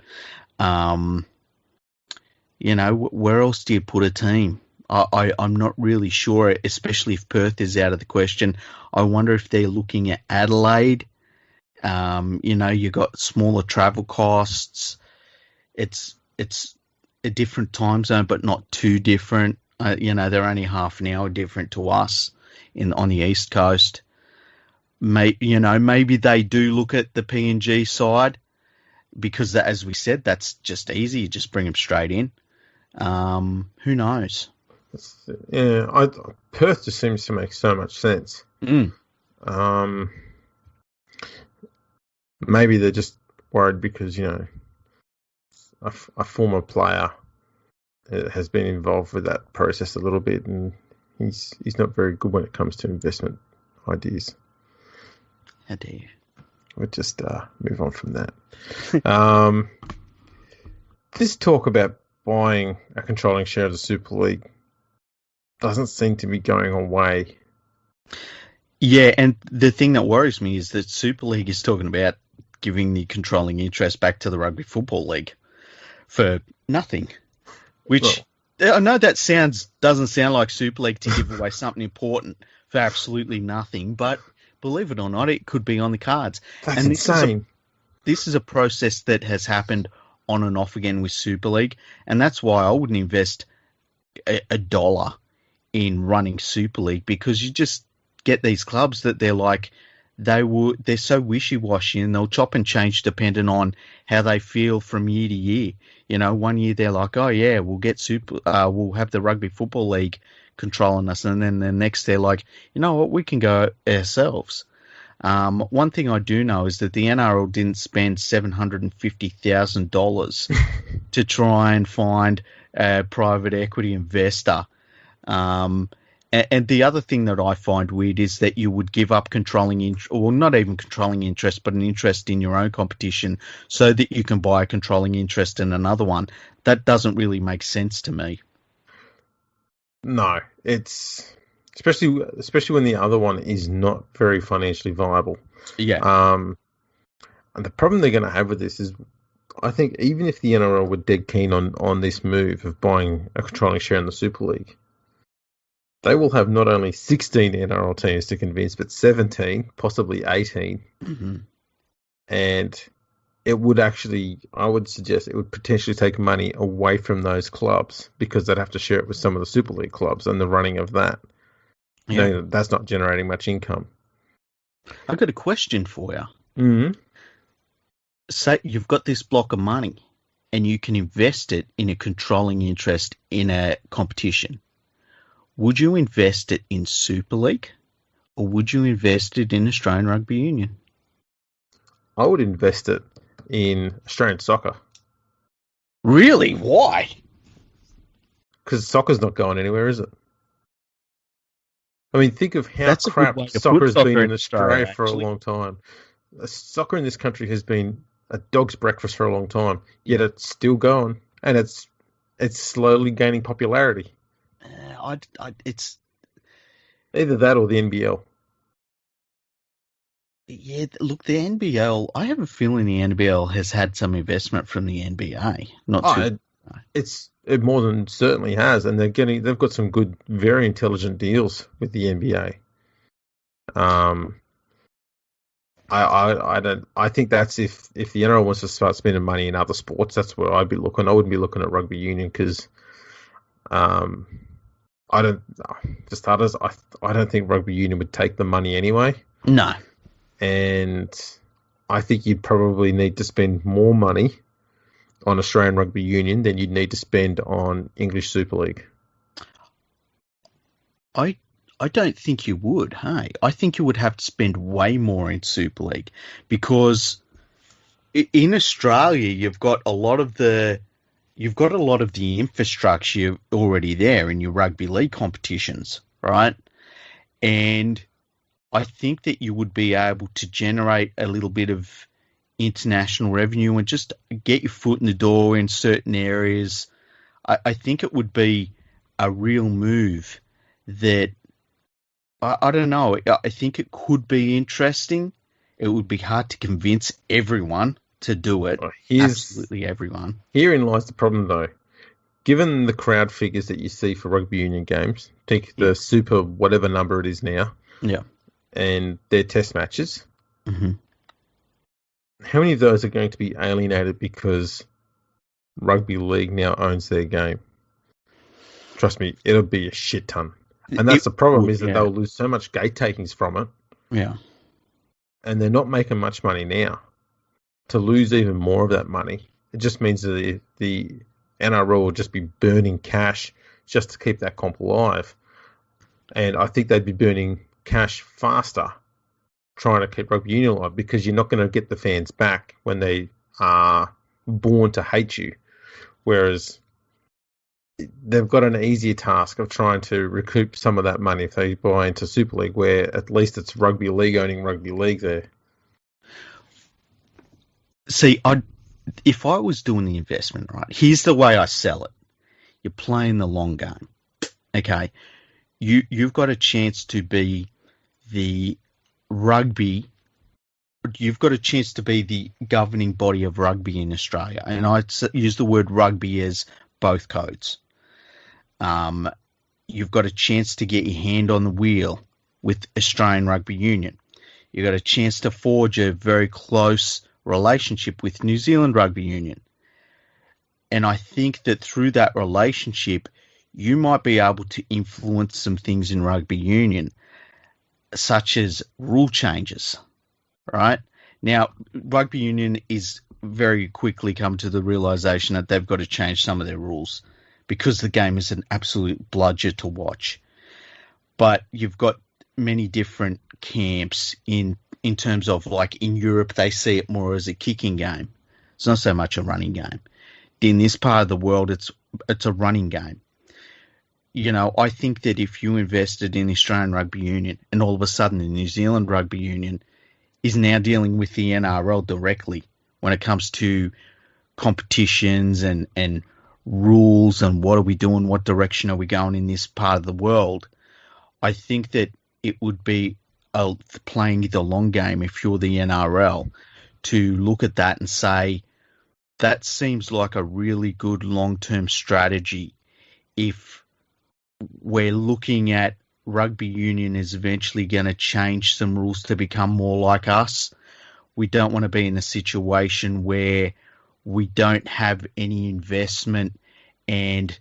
You know, where else do you put a team? I'm not really sure, especially if Perth is out of the question. I wonder if they're looking at Adelaide. You know, you got smaller travel costs. It's a different time zone, but not too different. You know, they're only half an hour different to us on the East Coast. Maybe they do look at the PNG side because, as we said, that's just easy. You just bring them straight in. Who knows? Yeah, Perth just seems to make so much sense. Maybe they're just worried because, you know, a former player has been involved with that process a little bit, and he's not very good when it comes to investment ideas. How dare you? We'll just move on from that. This talk about buying a controlling share of the Super League doesn't seem to be going away. Yeah, and the thing that worries me is that Super League is talking about giving the controlling interest back to the Rugby Football League for nothing. Which, I know that doesn't sound like Super League to give away something important for absolutely nothing, but believe it or not, it could be on the cards. That's insane. This is a process that has happened on and off again with Super League, and that's why I wouldn't invest a dollar in running Super League, because you just get these clubs that they're so wishy-washy, and they'll chop and change depending on how they feel from year to year. You know, one year they're like, oh yeah, we'll have the Rugby Football League controlling us, and then the next they're like, you know what, we can go ourselves. One thing I do know is that the NRL didn't spend $750,000 to try and find a private equity investor. And the other thing that I find weird is that you would give up controlling interest, or not even controlling interest, but an interest in your own competition so that you can buy a controlling interest in another one. That doesn't really make sense to me. No, it's especially when the other one is not very financially viable. Yeah. And the problem they're going to have with this is, I think even if the NRL were dead keen on this move of buying a controlling share in the Super League, they will have not only 16 NRL teams to convince, but 17, possibly 18. Mm-hmm. And it would actually, I would suggest it would potentially take money away from those clubs because they'd have to share it with some of the Super League clubs and the running of that. Yeah. No, that's not generating much income. I've got a question for you. Mm-hmm. Say you've got this block of money and you can invest it in a controlling interest in a competition. Would you invest it in Super League or would you invest it in Australian Rugby Union? I would invest it in Australian soccer. Really? Why? Because soccer's not going anywhere, is it? I mean, think of how That's a good crap way to soccer put has soccer been in in Australia Australia, for a actually. long time. Soccer in this country has been a dog's breakfast for a long time, yet it's still going, and it's slowly gaining popularity. It's Either that or the NBL. yeah. Look, the NBL. I have a feeling the NBL has had some investment from the NBA. Not too. It more than certainly has, and they've got some good, very intelligent deals with the NBA. I think that's if the NRL wants to start spending money in other sports, that's where I'd be looking. I wouldn't be looking at rugby union because, I don't, for starters, I don't think rugby union would take the money anyway. No. And I think you'd probably need to spend more money on Australian Rugby Union than you'd need to spend on English Super League. I don't think you would, hey. I think you would have to spend way more in Super League because in Australia you've got a lot of the infrastructure already there in your rugby league competitions, right? And I think that you would be able to generate a little bit of international revenue and just get your foot in the door in certain areas. I think it would be a real move that I don't know. I think it could be interesting. It would be hard to convince everyone to do it. Absolutely everyone. Herein lies the problem, though. Given the crowd figures that you see for rugby union games, think the super whatever number it is now, and their test matches, how many of those are going to be alienated because rugby league now owns their game? Trust me, it'll be a shit ton. And that's the problem, is that they'll lose so much gate takings from it. Yeah. And they're not making much money now. To lose even more of that money, it just means that the NRL will just be burning cash just to keep that comp alive. And I think they'd be burning cash faster trying to keep rugby union alive because you're not going to get the fans back when they are born to hate you. Whereas they've got an easier task of trying to recoup some of that money if they buy into Super League, where at least it's rugby league owning rugby league there. See, if I was doing the investment, right, here's the way I sell it. You're playing the long game. Okay. You've got a chance to be the rugby. You've got a chance to be the governing body of rugby in Australia. And I use the word rugby as both codes. You've got a chance to get your hand on the wheel with Australian Rugby Union. You've got a chance to forge a very close relationship with New Zealand Rugby Union. And I think that through that relationship, you might be able to influence some things in rugby union, such as rule changes, right? Now, rugby union is very quickly come to the realization that they've got to change some of their rules because the game is an absolute bludger to watch. But you've got many different camps in terms of, like, in Europe, they see it more as a kicking game. It's not so much a running game. In this part of the world, it's a running game. You know, I think that if you invested in Australian Rugby Union and all of a sudden the New Zealand Rugby Union is now dealing with the NRL directly when it comes to competitions and rules and what are we doing, what direction are we going in this part of the world, I think that it would be playing the long game if you're the NRL to look at that and say, that seems like a really good long-term strategy if we're looking at rugby union is eventually going to change some rules to become more like us. we don't want to be in a situation where we don't have any investment and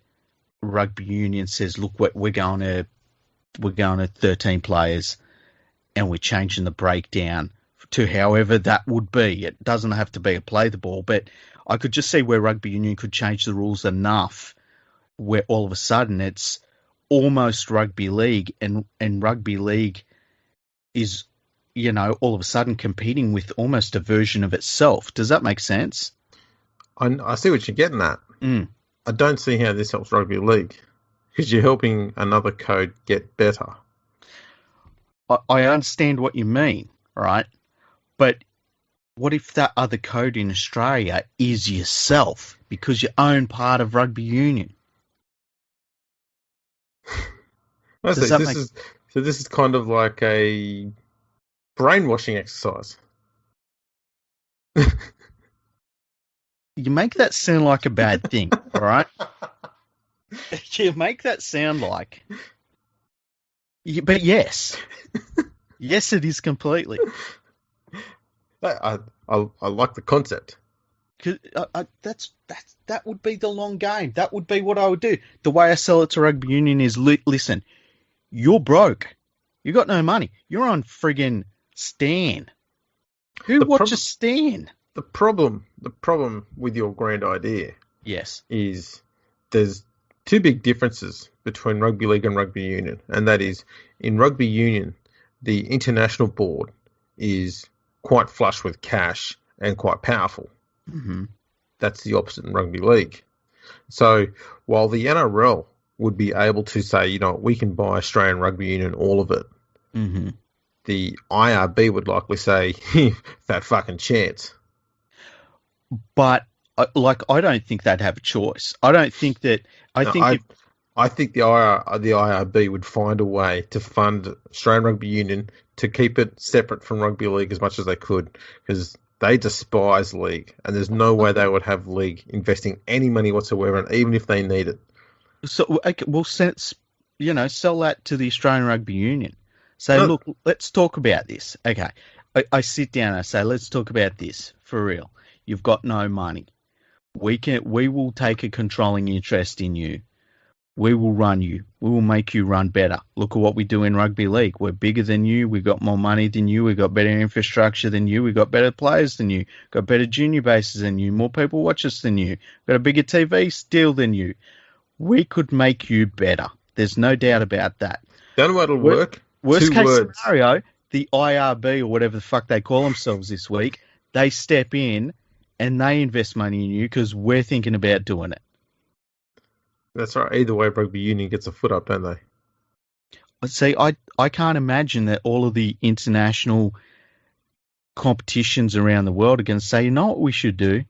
Rugby Union says, look, we're going to 13 players and we're changing the breakdown to however that would be. It doesn't have to be a play the ball, but I could just see where Rugby Union could change the rules enough where all of a sudden it's almost rugby league and rugby league is, all of a sudden competing with almost a version of itself. Does that make sense? I see what you're getting at. Mm. I don't see how this helps rugby league because you're helping another code get better. I understand what you mean, right? But what if that other code in Australia is yourself because you own part of Rugby Union? This is kind of like a brainwashing exercise. You make that sound like a bad thing, all right? You make that sound like... But yes. Yes, it is completely. I like the concept. Cause that would be the long game. That would be what I would do. The way I sell it to Rugby Union is, listen, you're broke. You got no money. You're on friggin' Stan. Who watches Stan? The problem with your grand idea, yes, is there's two big differences between rugby league and rugby union, and that is in rugby union, the international board is quite flush with cash and quite powerful. Mm-hmm. That's the opposite in rugby league. So while the NRL would be able to say, we can buy Australian Rugby Union, all of it, mm-hmm. the IRB would likely say, that fucking chance. But I don't think they'd have a choice. I don't think that. I think the IRB would find a way to fund Australian Rugby Union to keep it separate from rugby league as much as they could, because they despise league, and there's no way they would have league investing any money whatsoever, and even if they need it. So we'll sell that to the Australian Rugby Union. Say, look, let's talk about this. Okay, I sit down and I say, let's talk about this for real. You've got no money. We will take a controlling interest in you. We will run you. We will make you run better. Look at what we do in rugby league. We're bigger than you. We've got more money than you. We've got better infrastructure than you. We've got better players than you. Got better junior bases than you. More people watch us than you. Got a bigger TV deal than you. We could make you better. There's no doubt about that. Don't know what'll work. Worst case scenario, the IRB or whatever the fuck they call themselves this week, they step in and they invest money in you because we're thinking about doing it. That's right. Either way, rugby union gets a foot up, don't they? See, I can't imagine that all of the international competitions around the world are going to say, you know what we should do?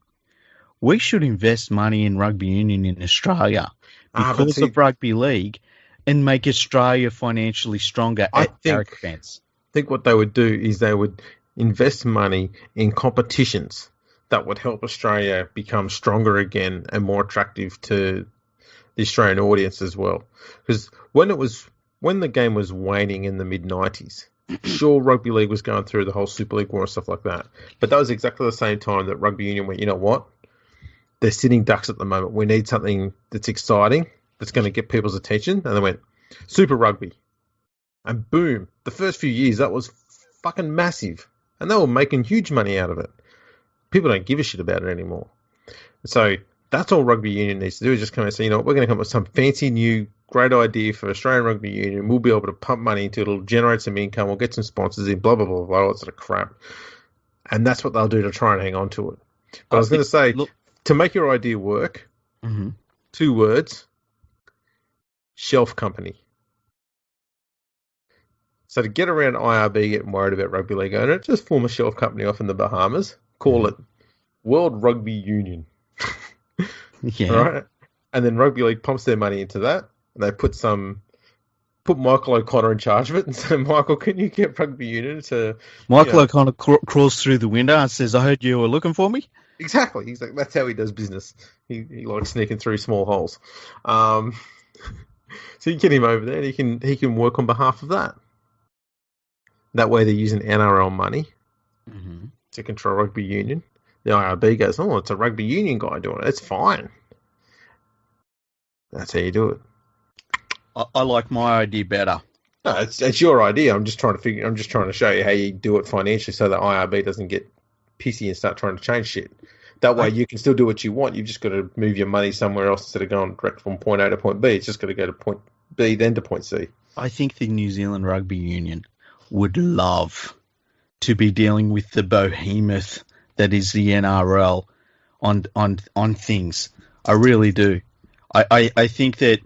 We should invest money in rugby union in Australia because of rugby league and make Australia financially stronger at our expense. I think what they would do is they would invest money in competitions that would help Australia become stronger again and more attractive to the Australian audience as well. Because when the game was waning in the mid-90s, sure, rugby league was going through the whole Super League war and stuff like that, but that was exactly the same time that rugby union went, you know what? They're sitting ducks at the moment. We need something that's exciting, that's going to get people's attention. And they went, Super Rugby. And boom, the first few years, that was fucking massive. And they were making huge money out of it. People don't give a shit about it anymore. So that's all rugby union needs to do, is just come and say, you know what, we're going to come up with some fancy new great idea for Australian Rugby Union. We'll be able to pump money into it. It'll generate some income. We'll get some sponsors in, blah, blah, blah, blah, all that sort of crap. And that's what they'll do to try and hang on to it. But I was going to say, to make your idea work, 2 words, shelf company. So to get around IRB getting worried about rugby league owner, just form a shelf company off in the Bahamas, call it World Rugby Union. Yeah. Right? And then rugby league pumps their money into that, and they put Michael O'Connor in charge of it and say, Michael, can you get rugby union to... Michael O'Connor crawls through the window and says, I heard you were looking for me. Exactly. He's like, that's how he does business. He likes sneaking through small holes. So you get him over there, and he can work on behalf of that. That way they're using NRL money to control Rugby Union. The IRB goes, oh, it's a Rugby Union guy doing it. It's fine. That's how you do it. I like my idea better. No, it's your idea. I'm just trying to show you how you do it financially, so that IRB doesn't get pissy and start trying to change shit. That way, you can still do what you want. You've just got to move your money somewhere else instead of going direct from point A to point B. It's just got to go to point B, then to point C. I think the New Zealand Rugby Union would love to be dealing with the behemoth that is the NRL on things. I really do. I think that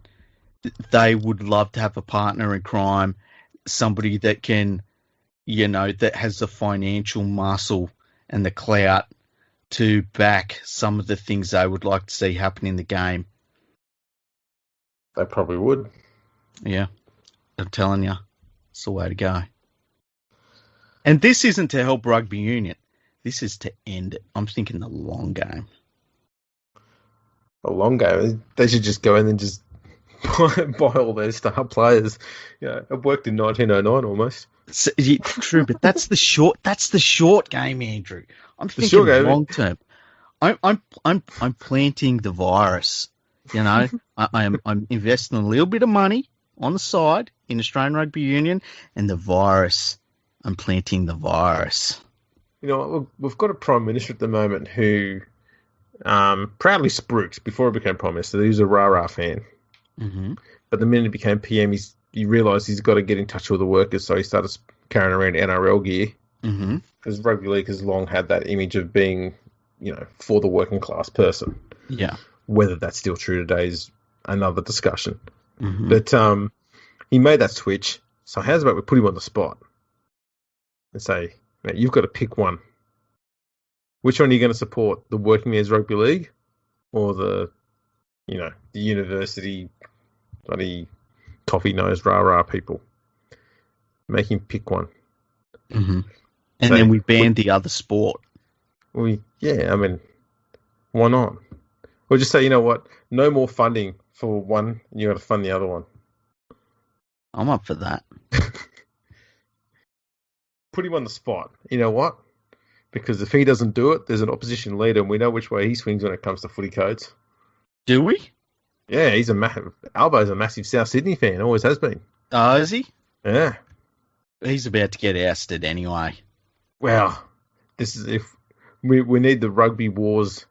they would love to have a partner in crime, somebody that can, that has the financial muscle and the clout to back some of the things they would like to see happen in the game. They probably would. Yeah, I'm telling you, it's the way to go. And this isn't to help Rugby Union. This is to end it. I'm thinking the long game. A long game? They should just go in and just buy all their star players. It worked in 1909 almost. True, but that's the short game, Andrew. I'm thinking long term. I'm planting the virus. I'm investing a little bit of money on the side in Australian Rugby Union, and the virus. I'm planting the virus. We've got a Prime Minister at the moment who proudly spruiked before he became Prime Minister. He was a rah-rah fan. Mm-hmm. But the minute he became PM, he realised he's got to get in touch with the workers, so he started carrying around NRL gear. Mm-hmm. Because rugby league has long had that image of being, for the working class person. Yeah. Whether that's still true today is another discussion. Mm-hmm. But he made that switch. So how's about we put him on the spot and say, you've got to pick one. Which one are you going to support? The working man's rugby league or the university bloody coffee-nosed rah-rah people? Make him pick one. Mm-hmm. And then we banned the other sport. Why not? Or just say, no more funding for one, you got to fund the other one. I'm up for that. Put him on the spot. You know what? Because if he doesn't do it, there's an opposition leader, and we know which way he swings when it comes to footy codes. Do we? Yeah, Albo's a massive South Sydney fan, always has been. Oh, is he? Yeah. He's about to get ousted anyway. Well, this is if we need the rugby wars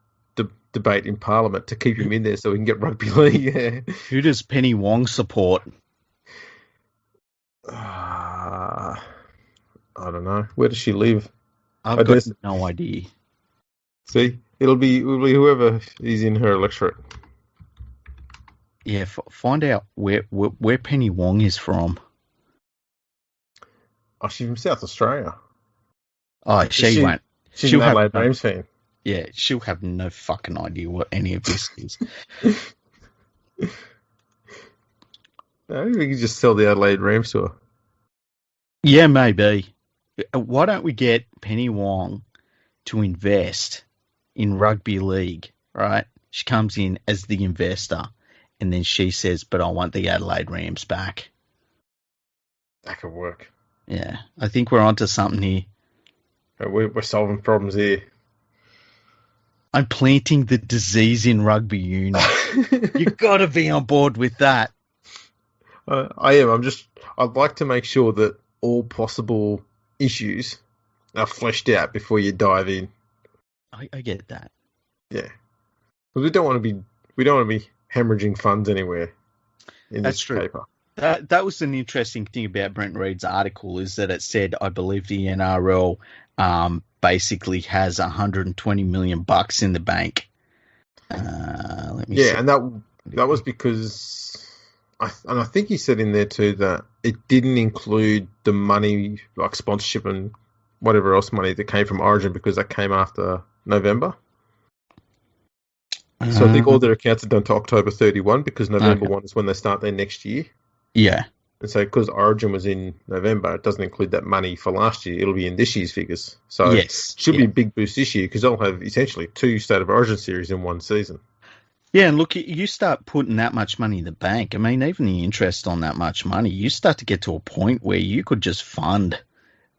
debate in Parliament to keep him in there so we can get rugby league. Yeah. Who does Penny Wong support? I don't know. Where does she live? I've got no idea. See, it'll be whoever is in her electorate. Yeah, find out where Penny Wong is from. Oh, she's from South Australia. Oh, she won't. She's an Adelaide Rams fan. Yeah, she'll have no fucking idea what any of this is. No, we can just sell the Adelaide Rams to her. Yeah, maybe. Why don't we get Penny Wong to invest in rugby league, right? She comes in as the investor, and then she says, but I want the Adelaide Rams back. That could work. Yeah, I think we're onto something here. We're solving problems here. I'm planting the disease in rugby union. You've got to be on board with that. I am. I'd like to make sure that all possible issues are fleshed out before you dive in. I get that. Yeah, because we don't want to be hemorrhaging funds anywhere in this paper. That was an interesting thing about Brent Reed's article, is that it said, I believe the NRL basically has $120 million in the bank. Let me see. And that was because I think he said in there too that it didn't include the money like sponsorship and whatever else money that came from Origin, because that came after November. So I think all their accounts are done to October 31 because November 1 is when they start their next year. Yeah. And so because Origin was in November, it doesn't include that money for last year. It'll be in this year's figures. So it should be a big boost this year because they'll have essentially 2 State of Origin series in one season. Yeah, and look, you start putting that much money in the bank. I mean, even the interest on that much money, you start to get to a point where you could just fund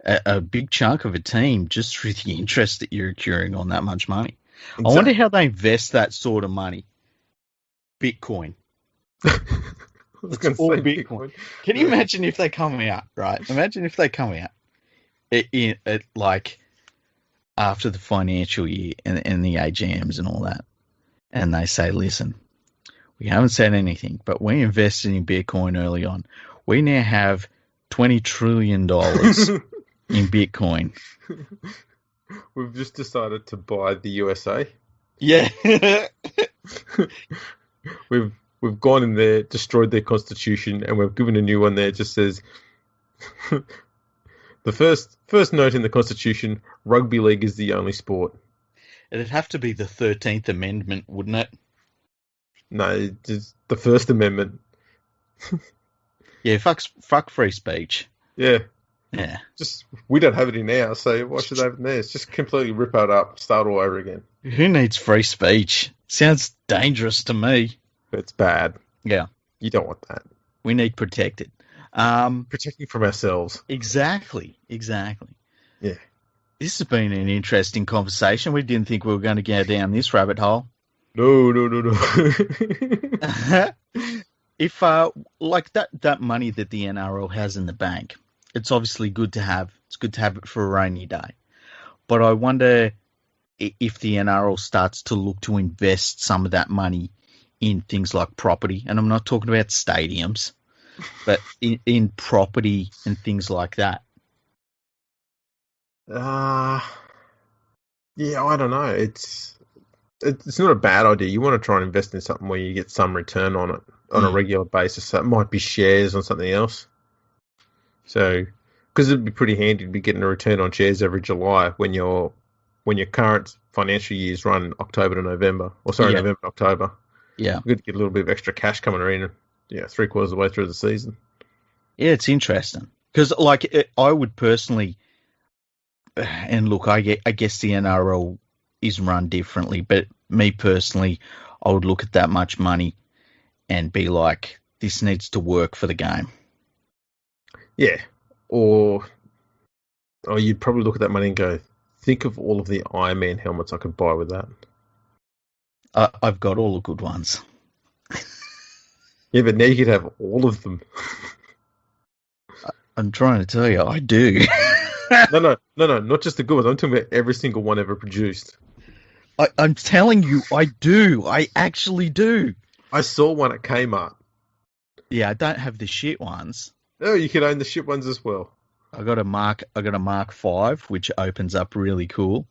a big chunk of a team just through the interest that you're accruing on that much money. Exactly. I wonder how they invest that sort of money. Bitcoin. It's all Bitcoin. Can you imagine if they come out, right? Imagine if they come out like after the financial year and the AGMs and all that, and they say, listen, we haven't said anything, but we invested in Bitcoin early on. We now have $20 trillion in Bitcoin. We've just decided to buy the USA. Yeah. We've gone in there, destroyed their constitution, and we've given a new one there. It just says the first note in the constitution: rugby league is the only sport. It'd have to be the 13th Amendment, wouldn't it? No, it's the First Amendment. Yeah, fuck free speech. Yeah. Yeah. Just we don't have it in ours, so why should they have it in theirs? Just completely rip it up, start all over again. Who needs free speech? Sounds dangerous to me. It's bad. Yeah. You don't want that. We need protected. Protecting from ourselves. Exactly. Yeah. This has been an interesting conversation. We didn't think we were going to go down this rabbit hole. No. If like that money that the NRL has in the bank, it's obviously good to have. It's good to have it for a rainy day. But I wonder if the NRL starts to look to invest some of that money in things like property, and I'm not talking about stadiums, but in property and things like that. Yeah, I don't know. It's not a bad idea. You want to try and invest in something where you get some return on it on a regular basis. So it might be shares on something else. So, because it'd be pretty handy to be getting a return on shares every July when your current financial years run October to November, November to October. Yeah, good to get a little bit of extra cash coming in. Yeah, 3/4 of the way through the season. Yeah, it's interesting because, I would personally, and look, I guess the NRL is run differently, but me personally, I would look at that much money and be like, this needs to work for the game. Yeah, or you'd probably look at that money and go, think of all of the Iron Man helmets I could buy with that. I've got all the good ones. Yeah, but now you could have all of them. I'm trying to tell you, I do. No, not just the good ones. I'm talking about every single one ever produced. I'm telling you, I do. I actually do. I saw one at Kmart. Yeah, I don't have the shit ones. Oh, you can own the shit ones as well. I got a Mark V, which opens up really cool.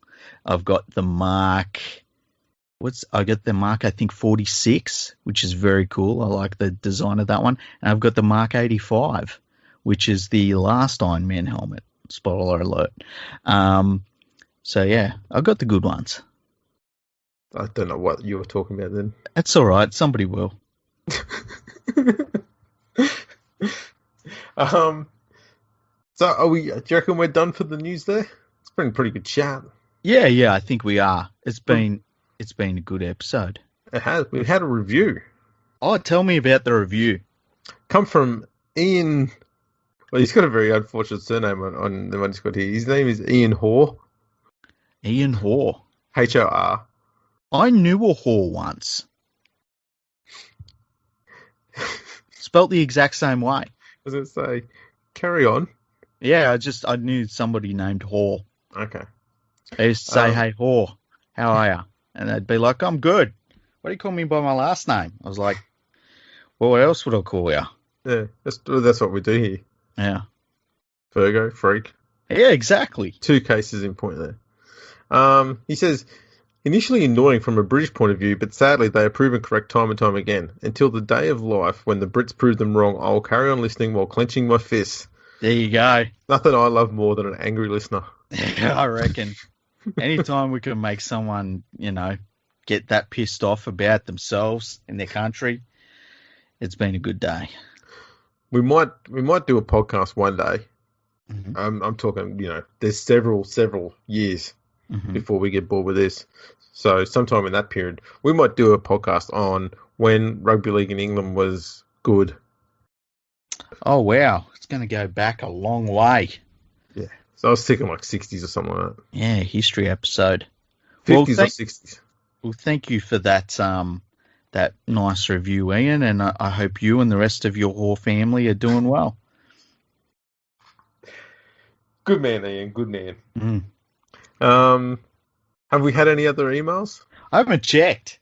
I've got the Mark. I got the Mark, I think 46, which is very cool. I like the design of that one. And I've got the Mark 85, which is the last Iron Man helmet. Spoiler alert. So yeah, I've got the good ones. I don't know what you were talking about then. That's all right. Somebody will. So do you reckon we're done for the news there? It's been a pretty good chat. Yeah, I think we are. It's been a good episode. It has. We've had a review. Oh, tell me about the review. Come from Ian. Well, he's got a very unfortunate surname on the one he's got here. His name is Ian Hoare. Ian Hoare. H-O-R. I knew a Hoare once. Spelt the exact same way. I was going to say, carry on. Yeah, I knew somebody named Hoare. Okay. I used to say, hey, Hoare, how are you? And they'd be like, I'm good. Why do you call me by my last name? I was like, well, what else would I call you? Yeah, that's what we do here. Yeah. Virgo, freak. Yeah, exactly. 2 cases in point there. He says, initially annoying from a British point of view, but sadly they are proven correct time and time again. Until the day of life when the Brits prove them wrong, I will carry on listening while clenching my fists. There you go. Nothing I love more than an angry listener. I reckon. Anytime we can make someone, get that pissed off about themselves and their country, it's been a good day. We might do a podcast one day. Mm-hmm. I'm talking, there's several years before we get bored with this. So sometime in that period, we might do a podcast on when rugby league in England was good. Oh, wow. It's going to go back a long way. Yeah. So I was thinking like 60s or something like that. Yeah, history episode. 50s or 60s. Well, thank you for that nice review, Ian, and I hope you and the rest of your whole family are doing well. Good man, Ian. Good man. Mm. Have we had any other emails? I haven't checked.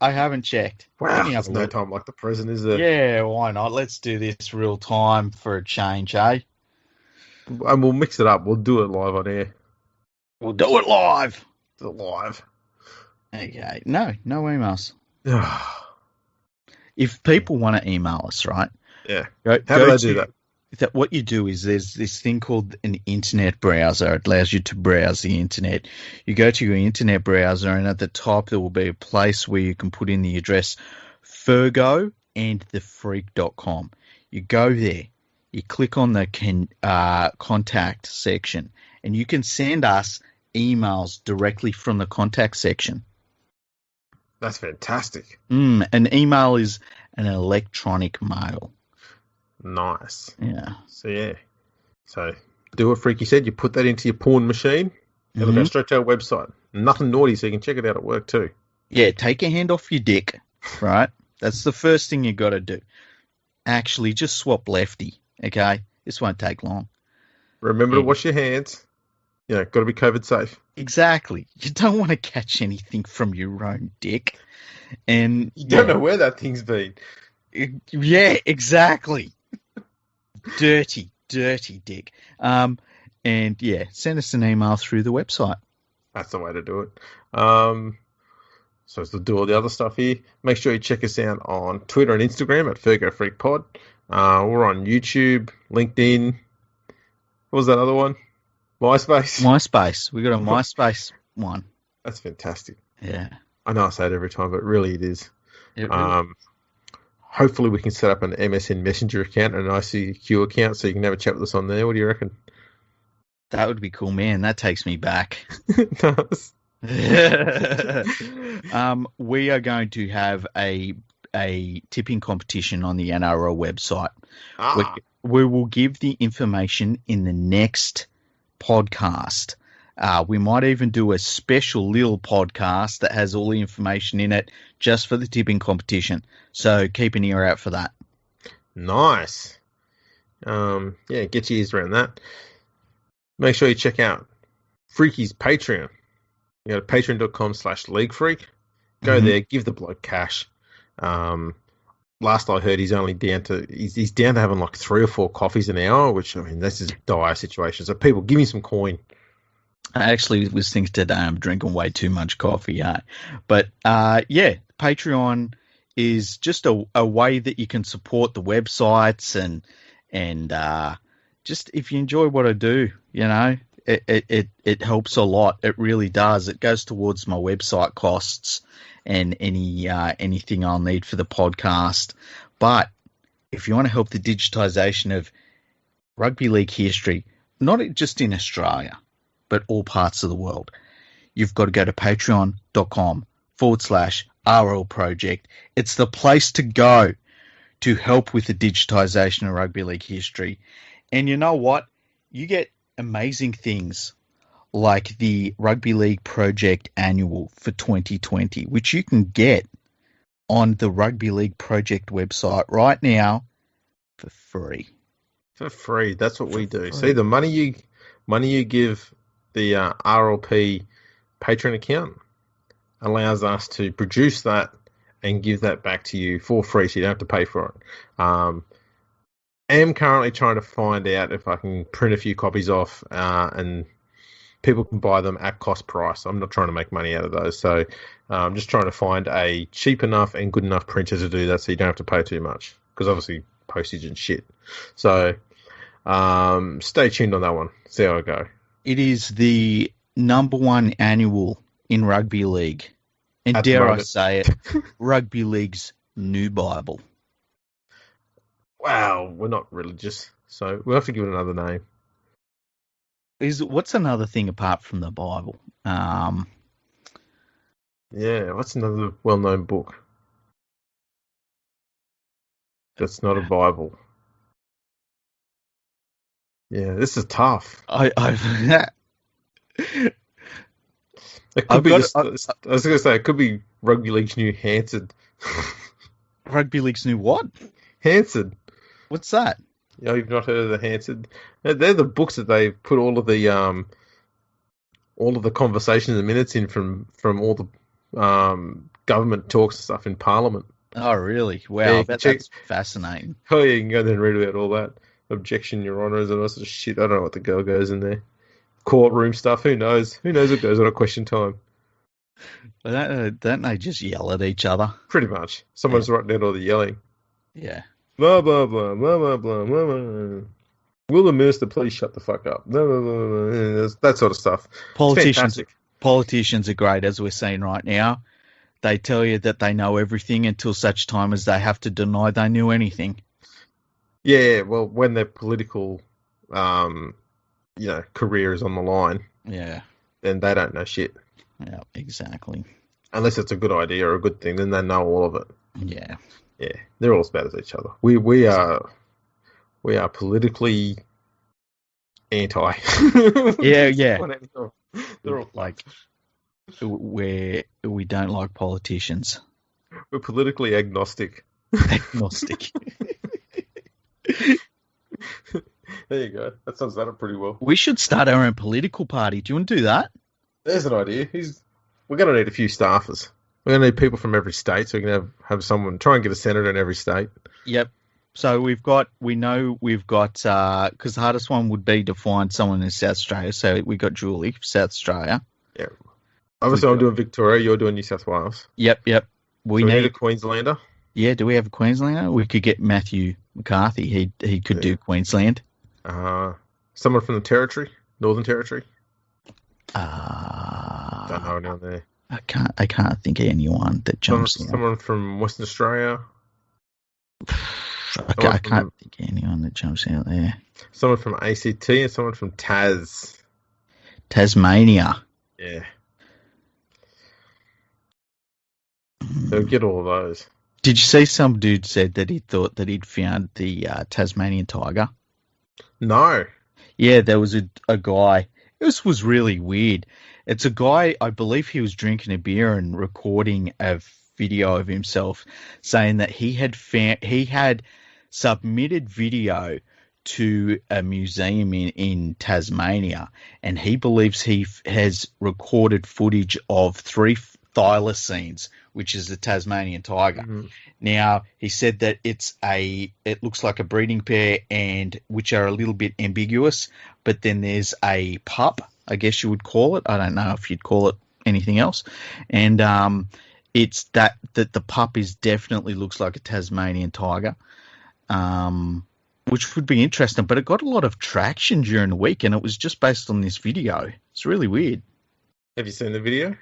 Wow, there's no time like the present, is there? Yeah, why not? Let's do this real time for a change, eh? And we'll mix it up. We'll do it live on air. We'll do it live. Do it live. Okay. No emails. If people want to email us, right? Yeah. How do they do that? What you do is there's this thing called an internet browser. It allows you to browse the internet. You go to your internet browser, and at the top there will be a place where you can put in the address fergoandthefreak.com. You go there, you click on the contact section, and you can send us emails directly from the contact section. That's fantastic. An email is an electronic mail. Nice. Yeah. So do what Freaky said. You put that into your porn machine. It'll go straight to our website. Nothing naughty, so you can check it out at work too. Yeah, take your hand off your dick, right? That's the first thing you got to do. Actually, just swap lefty, okay? This won't take long. Remember to wash your hands. Yeah, got to be COVID safe. Exactly. You don't want to catch anything from your own dick. And you don't know where that thing's been. Yeah, exactly. Dirty dick. And yeah, send us an email through the website. That's the way to do it. So to do all the other stuff here, make sure you check us out on Twitter and Instagram at FergoFreakPod. We're on YouTube, LinkedIn. What was that other one? MySpace. We got a MySpace one. That's fantastic. Yeah. I know I say it every time, but really it is. Hopefully we can set up an MSN Messenger account and an ICQ account so you can have a chat with us on there. What do you reckon? That would be cool, man. That takes me back. Nice. We are going to have a tipping competition on the NRL website. We will give the information in the next podcast. We might even do a special little podcast that has all the information in it just for the tipping competition. So keep an ear out for that. Nice. Yeah, get your ears around that. Make sure you check out Freaky's Patreon. You go to patreon.com/leaguefreak. Go there, give the bloke cash. Last I heard, he's down to having like 3 or 4 coffees an hour, which, I mean, this is a dire situation. So people, give me some coin. I actually was thinking today I'm drinking way too much coffee, But yeah, Patreon is just a way that you can support the websites and just if you enjoy what I do, you know, it helps a lot. It really does. It goes towards my website costs and anything I'll need for the podcast. But if you want to help the digitization of rugby league history, not just in Australia, but all parts of the world, you've got to go to patreon.com/RL Project. It's the place to go to help with the digitization of rugby league history. And you know what? You get amazing things like the Rugby League Project Annual for 2020, which you can get on the Rugby League Project website right now for free. For free. That's what we do. See, the money you give the RLP Patreon account allows us to produce that and give that back to you for free, so you don't have to pay for it. I am currently trying to find out if I can print a few copies off and people can buy them at cost price. I'm not trying to make money out of those, so I'm just trying to find a cheap enough and good enough printer to do that so you don't have to pay too much, because obviously postage and shit. So stay tuned on that one. See how I go. It is the #1 annual in rugby league. And dare I say it, rugby league's new Bible. Wow, we're not religious, so we'll have to give it another name. What's another thing apart from the Bible? Yeah, what's another well-known book that's not a Bible? Yeah, this is tough. I've It could I've be got just. I was going to say it could be Rugby League's new Hanson. Rugby League's new what? Hanson. What's that? Yeah, you've not heard of the Hanson? They're the books that they put all of the conversations and minutes in from all the government talks and stuff in Parliament. Oh, really? Wow, Yeah, I bet that's fascinating. Oh yeah, you can go there and read about all that. Objection, Your Honours, and all sorts of shit. I don't know what the girl goes in there. Courtroom stuff. Who knows? Who knows what goes on at question time? Don't they just yell at each other? Pretty much. Someone's writing down all the yelling. Yeah. Blah blah blah blah blah blah blah blah. Will the minister please shut the fuck up? Blah, blah, blah, blah. That sort of stuff. Politicians are great, as we're seeing right now. They tell you that they know everything until such time as they have to deny they knew anything. Yeah, well, when their political, career is on the line, yeah, then they don't know shit. Yeah, exactly. Unless it's a good idea or a good thing, then they know all of it. Yeah, yeah, they're all as bad as each other. We are politically anti. Yeah. They're all like we don't like politicians. We're politically agnostic. Agnostic. There you go. That sums that up pretty well. We should start our own political party. Do you want to do that? There's an idea. We're going to need a few staffers. We're going to need people from every state, so we can have someone try and get a senator in every state. Yep. So we've got, because the hardest one would be to find someone in South Australia. So we got Julie, South Australia. Yeah. Obviously, I'm doing Victoria. You're doing New South Wales. Yep. We need a Queenslander. Yeah. Do we have a Queenslander? We could get Matthew McCarthy. He could do Queensland. Someone from the Territory, Northern Territory. Don't know anyone there. I can't think of anyone that jumps in. Someone from Western Australia. I can't think of anyone that jumps out there. Someone from ACT and someone from Tasmania. Yeah. So get all of those. Did you see some dude said that he thought that he'd found the Tasmanian tiger? No. Yeah, there was a guy. This was really weird. It's a guy, I believe he was drinking a beer and recording a video of himself saying that he had submitted video to a museum in Tasmania, and he believes he has recorded footage of 3 thylacines, which is the Tasmanian tiger. Mm-hmm. Now, he said that it looks like a breeding pair, and which are a little bit ambiguous, but then there's a pup, I guess you would call it. I don't know if you'd call it anything else. And it's that the pup definitely looks like a Tasmanian tiger, which would be interesting. But it got a lot of traction during the week, and it was just based on this video. It's really weird. Have you seen the video?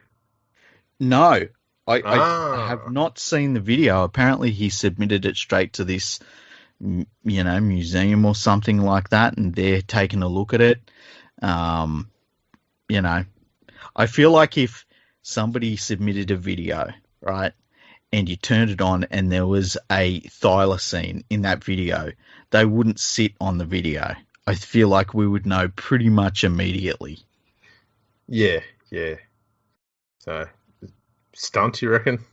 No, I have not seen the video. Apparently, he submitted it straight to this, museum or something like that, and they're taking a look at it. I feel like if somebody submitted a video, right, and you turned it on and there was a thylacine in that video, they wouldn't sit on the video. I feel like we would know pretty much immediately. Yeah. So, stunt, you reckon?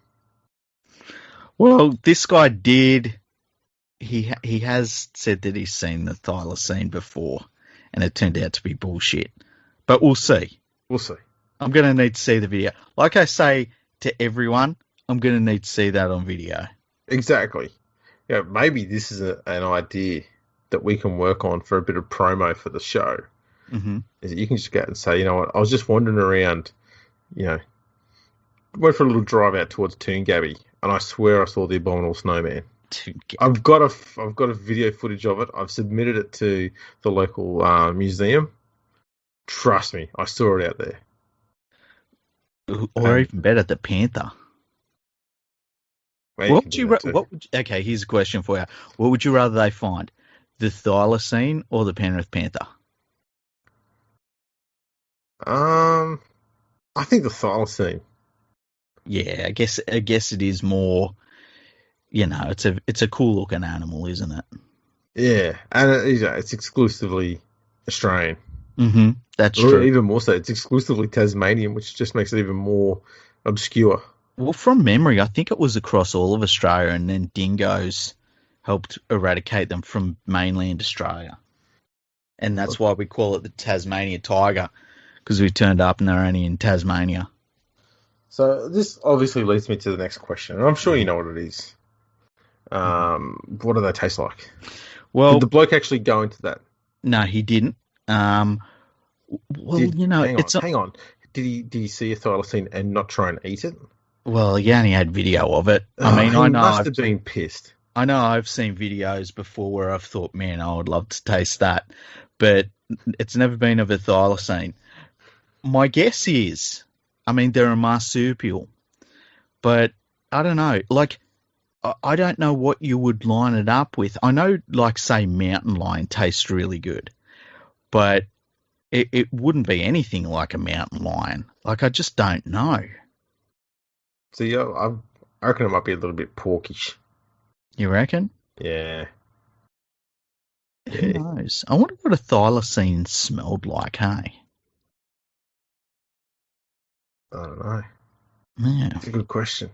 Well, this guy did. He has said that he's seen the thylacine before, and it turned out to be bullshit. But we'll see. I'm going to need to see the video. Like I say to everyone, I'm going to need to see that on video. Exactly. Yeah, maybe this is an idea that we can work on for a bit of promo for the show. Mm-hmm. Is that you can just go out and say, you know what, I was just wandering around, went for a little drive out towards Toongabbie, and I swear I saw the Abominable Snowman. I've got a video footage of it. I've submitted it to the local museum. Trust me, I saw it out there. Or even better, the panther. Okay, here's a question for you. What would you rather they find? The thylacine or the Penrith panther? I think the thylacine. Yeah, I guess it is more, it's a cool looking animal, isn't it? Yeah, and it's exclusively Australian. Mm-hmm. That's Or true. even more so, it's exclusively Tasmanian, which just makes it even more obscure. Well, from memory, I think it was across all of Australia, and then dingoes helped eradicate them from mainland Australia. And that's why we call it the Tasmania tiger, because we turned up and they're only in Tasmania. So this obviously leads me to the next question, and I'm sure you know what it is. What do they taste like? Well, Did the bloke actually go into that? no, he didn't. Well, Hang on. Did he see a thylacine and not try and eat it? Well, he only had video of it. I mean, He must have been pissed. I know I've seen videos before where I've thought, man, I would love to taste that, but it's never been of a thylacine. My guess is, I mean, they're a marsupial, but I don't know. Like, I don't know what you would line it up with. I know, like, say, mountain lion tastes really good, but it wouldn't be anything like a mountain lion. Like, I just don't know. So yeah, I reckon it might be a little bit porkish. You reckon? Yeah. Who knows? I wonder what a thylacine smelled like, hey? I don't know. Yeah. It's a good question.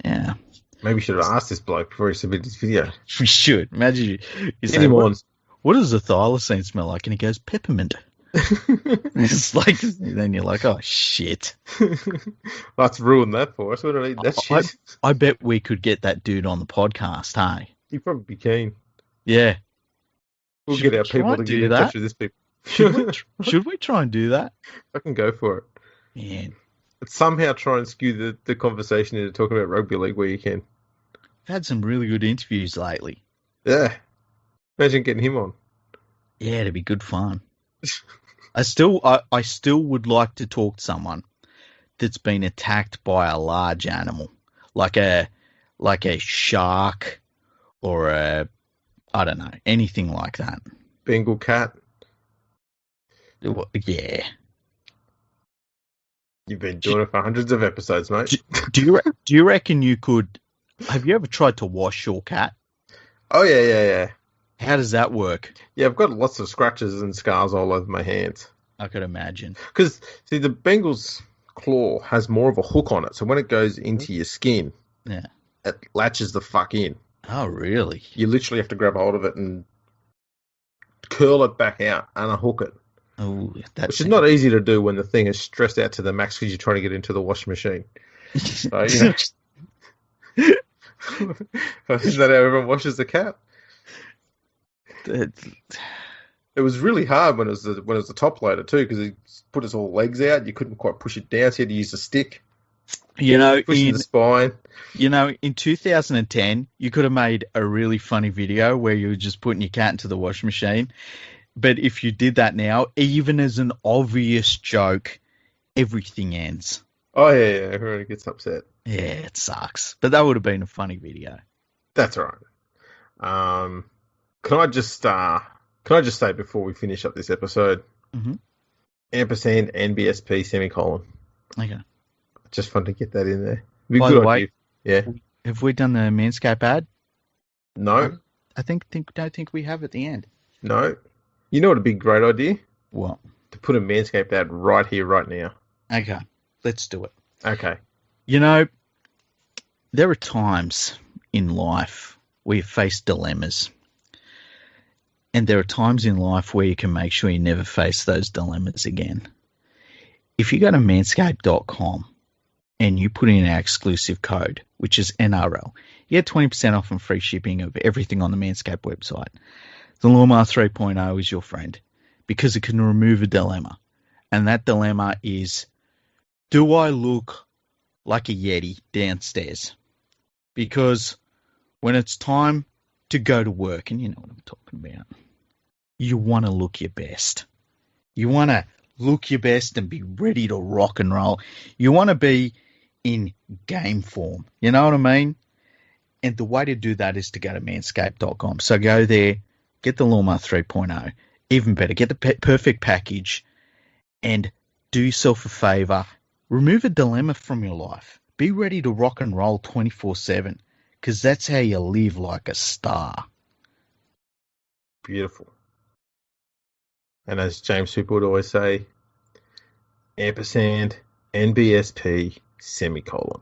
Yeah. Maybe we should have asked this bloke before he submitted his video. We should. Imagine you say, what does a thylacine smell like? And he goes, peppermint. It's like, then you're like, oh, shit. Let's ruin that for us. We don't need that shit. I bet we could get that dude on the podcast, hey? He'd probably be keen. Yeah. We'll get our people to get in touch with this people. Should we try and do that? I can go for it. Yeah. But somehow try and skew the conversation into talking about rugby league where you can. I've had some really good interviews lately. Yeah. Imagine getting him on. Yeah, it'd be good fun. I still would like to talk to someone that's been attacked by a large animal, like a shark or I don't know, anything like that. Bengal cat. Yeah. You've been doing it for hundreds of episodes, mate. Do you reckon you could? Have you ever tried to wash your cat? Oh yeah. How does that work? Yeah, I've got lots of scratches and scars all over my hands. I could imagine. Because, see, the Bengal's claw has more of a hook on it, so when it goes into your skin, it latches the fuck in. Oh, really? You literally have to grab hold of it and curl it back out and unhook it. Oh, which is not easy to do when the thing is stressed out to the max because you're trying to get into the washing machine. So, you know. Isn't that how everyone washes the cat? It was really hard when it was the top loader too, because he put his all legs out. You couldn't quite push it down, so you had to use a stick. Pushing the spine. In 2010, you could have made a really funny video where you were just putting your cat into the washing machine. But if you did that now, even as an obvious joke, everything ends. Oh yeah, everyone gets upset. Yeah, it sucks. But that would have been a funny video. That's all right. Can I just say before we finish up this episode, ampersand NBSP semicolon. Okay. Just fun to get that in there. Be By good the way, idea. Yeah. Have we done the Manscaped ad? No. I don't think we have at the end. No. You know what would be a great idea? What? To put a Manscaped ad right here, right now. Okay. Let's do it. Okay. There are times in life where you face dilemmas. And there are times in life where you can make sure you never face those dilemmas again. If you go to manscaped.com and you put in our exclusive code, which is NRL, you get 20% off and free shipping of everything on the Manscaped website. The Lawnmower 3.0 is your friend because it can remove a dilemma. And that dilemma is, do I look like a Yeti downstairs? Because when it's time to go to work, and you know what I'm talking about, you want to look your best. You want to look your best and be ready to rock and roll. You want to be in game form. You know what I mean? And the way to do that is to go to manscaped.com. So go there, get the Lawnmower 3.0. Even better, get the perfect package and do yourself a favor. Remove a dilemma from your life. Be ready to rock and roll 24/7 because that's how you live like a star. Beautiful. And as James Hooper would always say, ampersand, NBSP, semicolon.